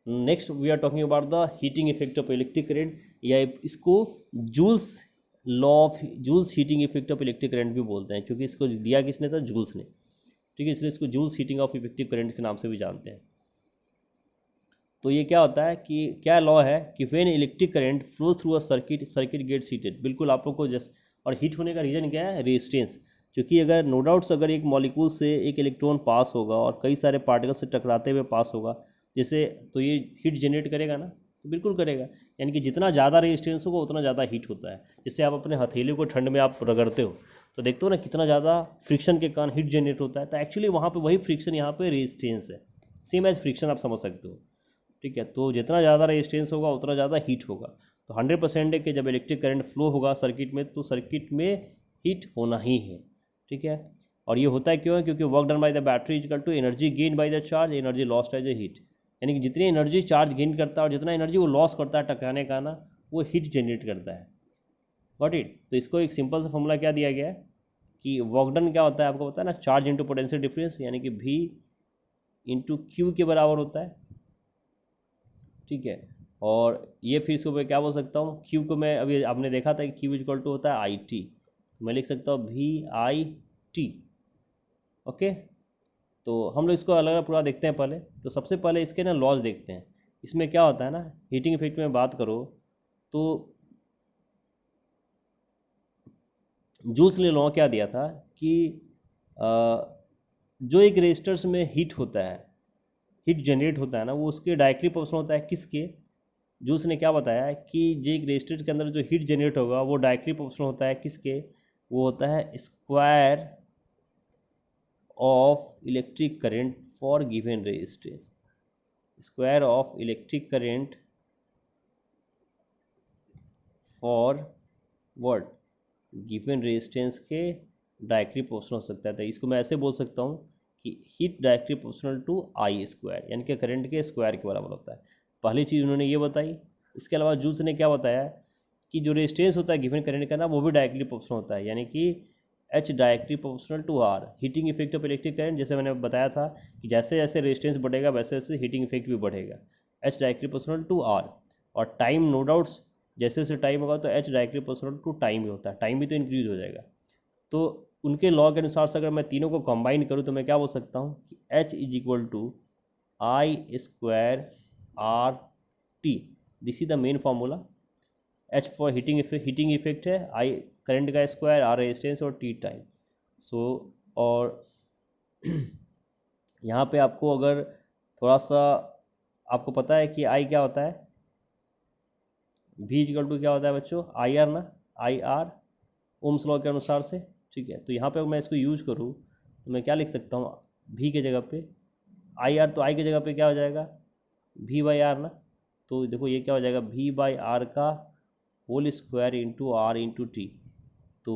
Next we are talking about the heating effect of electric current, या इसको Joule's law of Joule's heating effect of electric current भी बोलते हैं, क्योंकि इसको दिया किसने था? जूल्स ने। ठीक है, इसलिए इसको Joule's heating of effective current के नाम से भी जानते हैं। तो ये क्या होता है कि क्या लॉ है कि when electric current flows through a circuit, circuit gets heated. बिल्कुल आप लोग को जस्ट, और हीट होने का रीज़न क्या है? रेजिस्टेंस। क्योंकि अगर नो डाउट्स अगर एक मॉलिक्यूल से एक इलेक्ट्रॉन पास होगा और कई सारे पार्टिकल से टकराते हुए पास होगा, जैसे, तो ये हीट जनरेट करेगा ना? तो बिल्कुल करेगा। यानी कि जितना ज़्यादा रेजिस्टेंस होगा उतना ज़्यादा हीट होता है। जैसे आप अपने हथेली को ठंड में आप रगड़ते हो तो देखते हो ना कितना ज़्यादा फ्रिक्शन के कारण हीट जनरेट होता है। तो एक्चुअली वहाँ पे वही फ्रिक्शन यहाँ पे रेजिस्टेंस है, सेम एज फ्रिक्शन आप समझ सकते हो। ठीक है, तो जितना ज़्यादा रेजिस्टेंस होगा उतना ज़्यादा हीट होगा। तो 100% है कि जब इलेक्ट्रिक करंट फ्लो होगा सर्किट में तो सर्किट में हीट होना ही है। ठीक है, और ये होता है क्यों है? क्योंकि work done by the battery equal to energy gain by the charge, energy lost as a heat. यानी कि जितनी एनर्जी चार्ज गेन करता है और जितना एनर्जी वो लॉस करता है टकराने का ना, वो हीट जनरेट करता है। Got it? तो इसको एक सिंपल सा फॉर्मूला क्या दिया गया है कि वर्क डन क्या होता है आपको पता है ना? चार्ज इंटू पोटेंशियल डिफरेंस, यानी कि V इंटू क्यू के बराबर होता है। ठीक है, और ये फिर इसको मैं क्या बोल सकता हूँ? क्यू को मैं अभी आपने देखा था कि क्यू इक्वल टू होता है आई टी, तो मैं लिख सकता हूँ VIT। ओके, तो हम लोग इसको अलग अलग पूरा देखते हैं पहले। तो सबसे पहले इसके ना लॉज देखते हैं। इसमें क्या होता है ना, हीटिंग इफेक्ट में बात करो तो जूल्स ने लॉ क्या दिया था कि जो एक रेजिस्टर्स में हीट होता है, हीट जनरेट होता है ना, वो उसके डायरेक्टली प्रोपोर्शनल होता है किसके? जूल्स ने क्या बताया कि जो एक रेजिस्टर के अंदर जो हीट जनरेट होगा वो डायरेक्टली प्रोपोर्शनल होता है किसके? वो होता है square of electric current for given resistance. Square of electric current for what? Given resistance के डायरेक्टली प्रोपोर्शनल हो सकता है। तो इसको मैं ऐसे बोल सकता हूँ कि heat directly proportional to I square, यानी कि करंट के स्क्वायर के बराबर होता है। पहली चीज़ उन्होंने ये बताई। इसके अलावा जूल्स ने क्या बताया कि जो रेजिस्टेंस होता है गिवन करंट का ना, वो भी डायरेक्टली प्रोपोर्शनल होता है, यानी कि H directly proportional to R। Heating effect of electric current, जैसे मैंने बताया था कि जैसे जैसे रेजिस्टेंस बढ़ेगा वैसे वैसे हीटिंग इफेक्ट भी बढ़ेगा। H directly proportional to R। और टाइम, नो डाउट्स, जैसे जैसे टाइम होगा तो H directly proportional to time ही होता है, टाइम भी तो इंक्रीज हो जाएगा। तो उनके लॉ के अनुसार से अगर मैं तीनों को कंबाइन करूँ तो मैं क्या बोल सकता हूँ कि H is equal to I square R T. This is the main formula. H for heating effect है, I करंट का स्क्वायर, R रेजिस्टेंस और T टाइम। सो और यहाँ पे आपको अगर थोड़ा सा आपको पता है कि I क्या होता है, V इक्वल टू क्या होता है बच्चों? IR ना, IR ओम्स लॉ के अनुसार से। ठीक है, तो यहाँ पे मैं इसको यूज करूँ तो मैं क्या लिख सकता हूँ? V के जगह पे IR, तो I की जगह पे क्या हो जाएगा? V बाई आर ना। तो देखो ये क्या हो जाएगा? V बाई आर का whole square into R into T. तो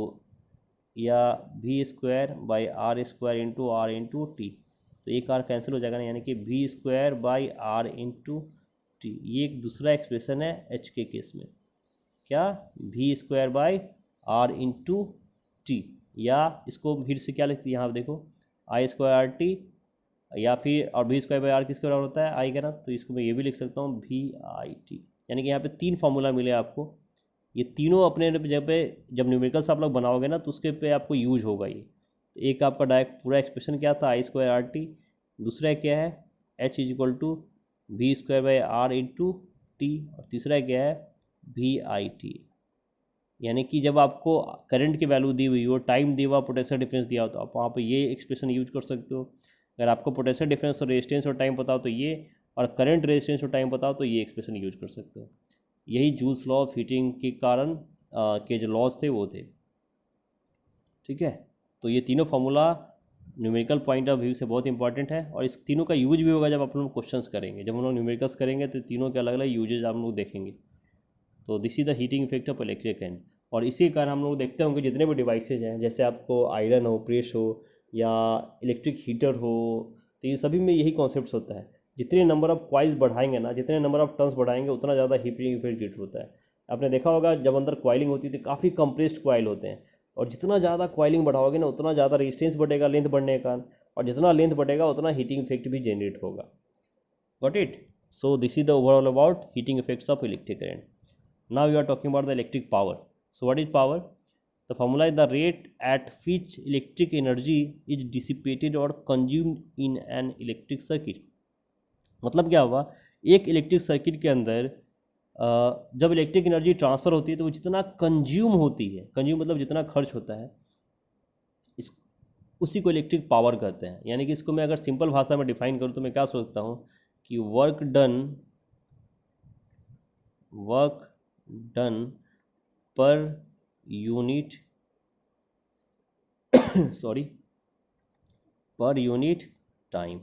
या V square by R square into R into T. तो एक आर कैंसिल हो जाएगा ना, यानी कि V square by R into T. ये एक दूसरा एक्सप्रेशन है H के केस में। क्या? V square by R into T. या इसको फिर से क्या लिखती है यहाँ देखो, आई स्क्वायर आर टी, या फिर और V स्क्वायर बाई आर किसके बराबर होता है? आई का ना। तो इसको मैं ये भी लिख सकता हूँ VIT। यानी कि यहाँ पे तीन फार्मूला मिले आपको। ये तीनों अपने जब पे जब न्यूमेरिकल्स आप लोग बनाओगे ना तो उसके पे आपको यूज होगा ये। तो एक आपका डायरेक्ट पूरा एक्सप्रेशन क्या था? I square R T. दूसरा क्या है? H is equal to V square by R into T, और तीसरा क्या है वी आई टी। यानी कि जब आपको करंट की वैल्यू दी हुई हो, टाइम दिया हुआ, पोटेंशियल डिफरेंस दिया हो, तो आप वहाँ पर ये एक्सप्रेशन यूज कर सकते हो। अगर आपको पोटेंशियल डिफरेंस और रेजिस्टेंस और टाइम पता हो तो ये, और करंट रेजिस्टेंस और टाइम पता हो तो ये एक्सप्रेशन यूज कर सकते हो। यही जूल्स लॉ ऑफ हीटिंग के कारण के जो लॉज थे वो थे। ठीक है, तो ये तीनों formula numerical point of view से बहुत इंपॉर्टेंट है, और इस तीनों का यूज भी होगा जब आप लोग क्वेश्चंस करेंगे। जब हम लोग न्यूमेरिकल्स करेंगे तो तीनों के अलग अलग यूजेज आप लोग देखेंगे। तो this is the heating effect of electric current. और इसी कारण हम लोग देखते होंगे जितने भी डिवाइसेज हैं, जैसे आपको आयरन हो, प्रेस हो, या इलेक्ट्रिक हीटर हो, तो ये सभी में यही कॉन्सेप्ट होता है। जितने नंबर ऑफ कॉइल्स बढ़ाएंगे ना, जितने नंबर ऑफ टर्न्स बढ़ाएंगे, उतना ज़्यादा हीटिंग इफेक्ट क्रिएट होता है। आपने देखा होगा जब अंदर कॉइलिंग होती थी, काफ़ी कंप्रेस्ड कॉइल होते हैं, और जितना ज़्यादा कॉइलिंग बढ़ाओगे ना, उतना ज़्यादा रेजिस्टेंस बढ़ेगा लेंथ बढ़ने के कारण, और जितना लेंथ बढ़ेगा उतना हीटिंग इफेक्ट भी जनरेट होगा। Got it? So this is the overall about heating effects of electric current. Now we are talking about the electric power. So what is power? The formula is the rate at which electric energy is dissipated or consumed in an electric circuit. मतलब क्या हुआ, एक electric circuit के अंदर जब electric energy transfer होती है तो वो जितना कंज्यूम होती है, कंज्यूम मतलब जितना खर्च होता है, इस उसी को इलेक्ट्रिक पावर कहते हैं। यानी कि इसको मैं अगर सिंपल भाषा में डिफाइन करूँ तो मैं क्या सोचता हूँ कि work done per unit sorry पर यूनिट टाइम,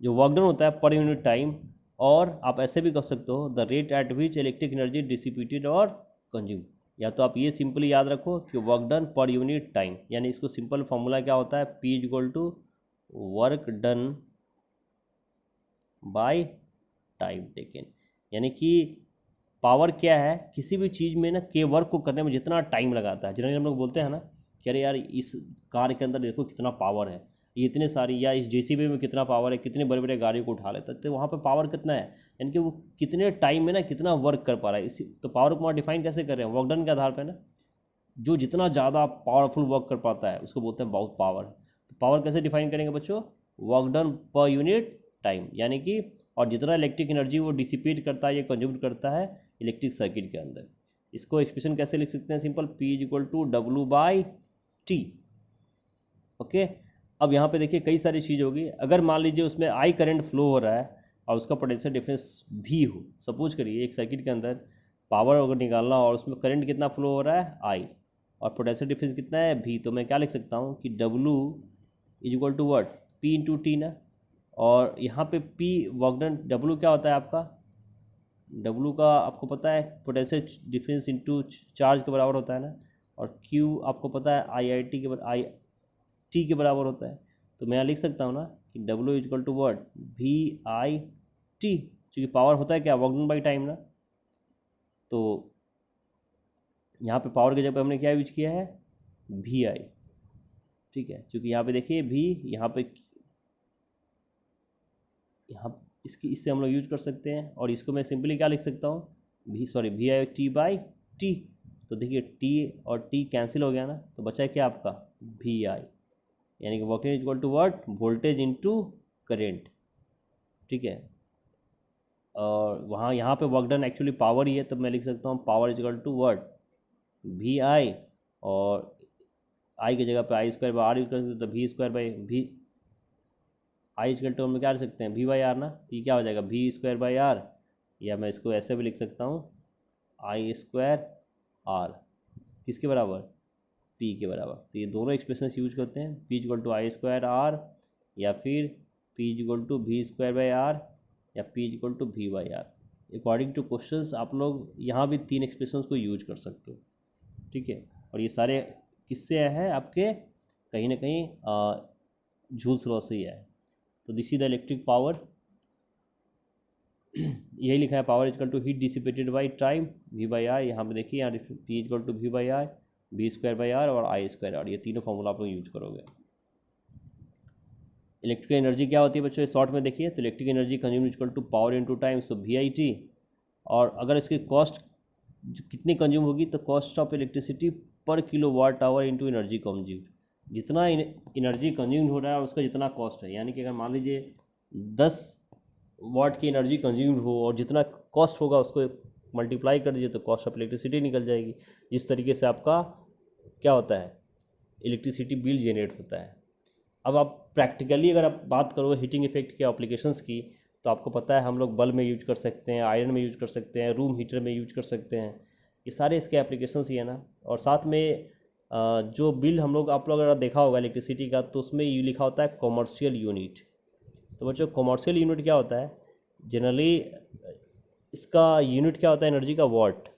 जो वर्क डन होता है पर यूनिट टाइम। और आप ऐसे भी कर सकते हो the rate at which electric energy dissipated और कंज्यूम। या तो आप ये सिंपली याद रखो कि work done per unit time, यानी इसको सिंपल फॉर्मूला क्या होता है, P is equal to work done by time taken. यानी कि पावर क्या है, किसी भी चीज़ में ना के वर्क को करने में जितना टाइम लगाता है। जनरली हम लोग बोलते हैं ना कि अरे यार इस कार के अंदर देखो कितना पावर है, ये इतने सारी, या इस जेसीबी में कितना पावर है, कितने बड़े बड़े गाड़ी को उठा लेता है, तो वहाँ पे पावर कितना है, यानी कि वो कितने टाइम में ना कितना वर्क कर पा रहा है। इसी तो पावर को वहाँ डिफाइन कैसे कर रहे हैं, वर्क डन के आधार पर ना, जो जितना ज़्यादा पावरफुल वर्क कर पाता है उसको बोलते हैं बहुत पावर। तो पावर कैसे डिफाइन करेंगे बच्चों, work done per unit time, यानी कि और जितना इलेक्ट्रिक एनर्जी वो डिसिपेट करता है या कंज्यूम करता है इलेक्ट्रिक सर्किट के अंदर। इसको एक्सप्रेशन कैसे लिख सकते हैं, simple P is equal to W by T. Okay, अब यहाँ पे देखिए कई सारी चीज़ होगी। अगर मान लीजिए उसमें I करंट फ्लो हो रहा है और उसका पोटेंशियल डिफरेंस भी हो, सपोज करिए एक सर्किट के अंदर पावर अगर निकालना और उसमें करंट कितना फ्लो हो रहा है I, और पोटेंशियल डिफरेंस कितना है V, तो मैं क्या लिख सकता हूँ कि W is equal to what, P into T ना। और यहाँ पे P वर्क डन, W क्या होता है आपका, W का आपको पता है पोटेंशियल डिफरेंस इंटू चार्ज के बराबर होता है ना, और Q आपको पता है आई टी के बराबर होता है। तो मैं यहाँ लिख सकता हूँ ना कि W is equal to word V I T, क्योंकि पावर होता है क्या, वर्क डन बाई टाइम ना। तो यहाँ पे पावर की जगह पे हमने क्या यूज किया है, वी आई। ठीक है, क्योंकि यहाँ पे देखिए भी, यहाँ इससे हम लोग यूज कर सकते हैं, और इसको मैं सिंपली क्या लिख सकता हूँ, V I T by T. तो देखिए टी और टी कैंसिल हो गया ना, तो बचा है क्या आपका वी आई, यानी कि work is equal to what, voltage into current. ठीक है, और वहाँ यहाँ पे वर्क डन एक्चुअली पावर ही है, तो मैं लिख सकता हूँ power is equal to what, V I, और आई की जगह पे I square by R use कर सकते, तो V square by V I equal to हम क्या कर सकते हैं, वी बाई आर ना। तो ये क्या हो जाएगा, वी स्क्वायर बाई आर, या मैं इसको ऐसे भी लिख सकता हूँ आई स्क्वायर आर, किसके बराबर, पी के बराबर। तो ये दोनों एक्सप्रेशन यूज करते हैं, P equal to I square R, या फिर P equal to V square by R, या P equal to V by R. According to questions आप लोग यहाँ भी तीन एक्सप्रेशंस को यूज कर सकते हो। ठीक है, और ये सारे किससे आए हैं, आपके कहीं ना कहीं जूल्स लॉ से ही आए। तो this is the electric power, यही लिखा है, power is equal to heat dissipated by time V by R. यहाँ पे देखिए, यहाँ P is equal to V by R, V square by R और आई स्क्वायर आर, ये तीनों फॉर्मूला आप लोग यूज करोगे। इलेक्ट्रिकल एनर्जी क्या होती है बच्चों, शॉर्ट में देखिए, तो electric energy consume is equal to power into time, so V I T. और अगर इसकी कॉस्ट कितनी कंज्यूम होगी, तो cost of electricity per kilo watt hour into energy consume, जितना एनर्जी कंज्यूम हो रहा है उसका जितना कॉस्ट है। यानी कि अगर मान लीजिए 10 वाट की एनर्जी कंज्यूम्ड हो और जितना कॉस्ट होगा उसको मल्टीप्लाई कर दीजिए तो कॉस्ट ऑफ इलेक्ट्रिसिटी निकल जाएगी। जिस तरीके से आपका क्या होता है, इलेक्ट्रिसिटी बिल जनरेट होता है। अब आप प्रैक्टिकली अगर आप बात करो हीटिंग इफेक्ट के एप्लीकेशंस की, तो आपको पता है हम लोग बल्ब में यूज कर सकते हैं, आयरन में यूज कर सकते हैं, रूम हीटर में यूज कर सकते हैं। ये सारे इसके एप्लीकेशंस ही है ना। और साथ में जो बिल हम लोग आप लोग अगर देखा होगा इलेक्ट्रिसिटी का, तो उसमें ये लिखा होता है कॉमर्शियल यूनिट। तो बच्चों कॉमर्शियल यूनिट क्या होता है, जनरली इसका यूनिट क्या होता है एनर्जी का, वाट,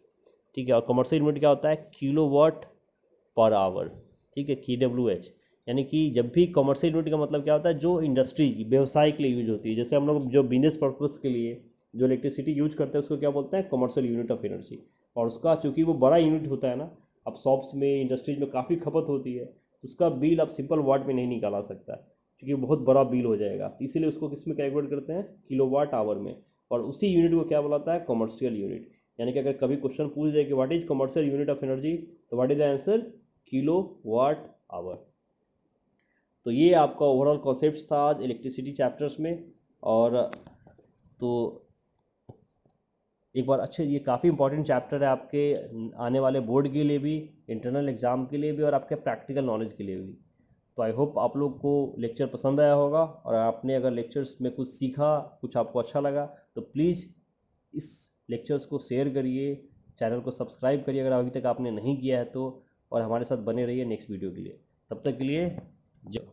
ठीक है। और कॉमर्शियल यूनिट क्या होता है, किलो वाट पर आवर, ठीक है, KWH। यानी कि जब भी कॉमर्शियल यूनिट का मतलब क्या होता है, जो इंडस्ट्री व्यवसाय के लिए यूज होती है, जैसे हम लोग जो बिजनेस पर्पज़ के लिए जो इलेक्ट्रिसिटी यूज करते हैं उसको क्या बोलते हैं, कॉमर्शियल यूनिट ऑफ एनर्जी। और उसका चूंकि वो बड़ा यूनिट होता है ना, अब शॉप्स में इंडस्ट्रीज में काफ़ी खपत होती है, तो उसका बिल आप सिंपल वाट में नहीं निकाला सकता क्योंकि बहुत बड़ा बिल हो जाएगा। तो इसीलिए उसको किस में कैलकुलेट करते हैं, किलोवाट आवर में। और उसी यूनिट को क्या बुलाता है, कॉमर्शियल यूनिट। यानी कि अगर कभी क्वेश्चन पूछ जाए कि what is commercial unit of energy, तो what is the answer, kilo watt hour. तो ये आपका ओवरऑल कॉन्सेप्ट था आज इलेक्ट्रिसिटी चैप्टर्स में। और तो एक बार अच्छे, ये काफ़ी इंपॉर्टेंट चैप्टर है आपके आने वाले बोर्ड के लिए भी, इंटरनल एग्ज़ाम के लिए भी, और आपके प्रैक्टिकल नॉलेज के लिए भी। तो आई होप आप लोग को लेक्चर पसंद आया होगा, और आपने अगर लेक्चर्स में कुछ सीखा, कुछ आपको अच्छा लगा, तो प्लीज़ इस लेक्चर्स को शेयर करिए, चैनल को सब्सक्राइब करिए अगर अभी तक आपने नहीं किया है तो, और हमारे साथ बने रहिए नेक्स्ट वीडियो के लिए। तब तक के लिए जय।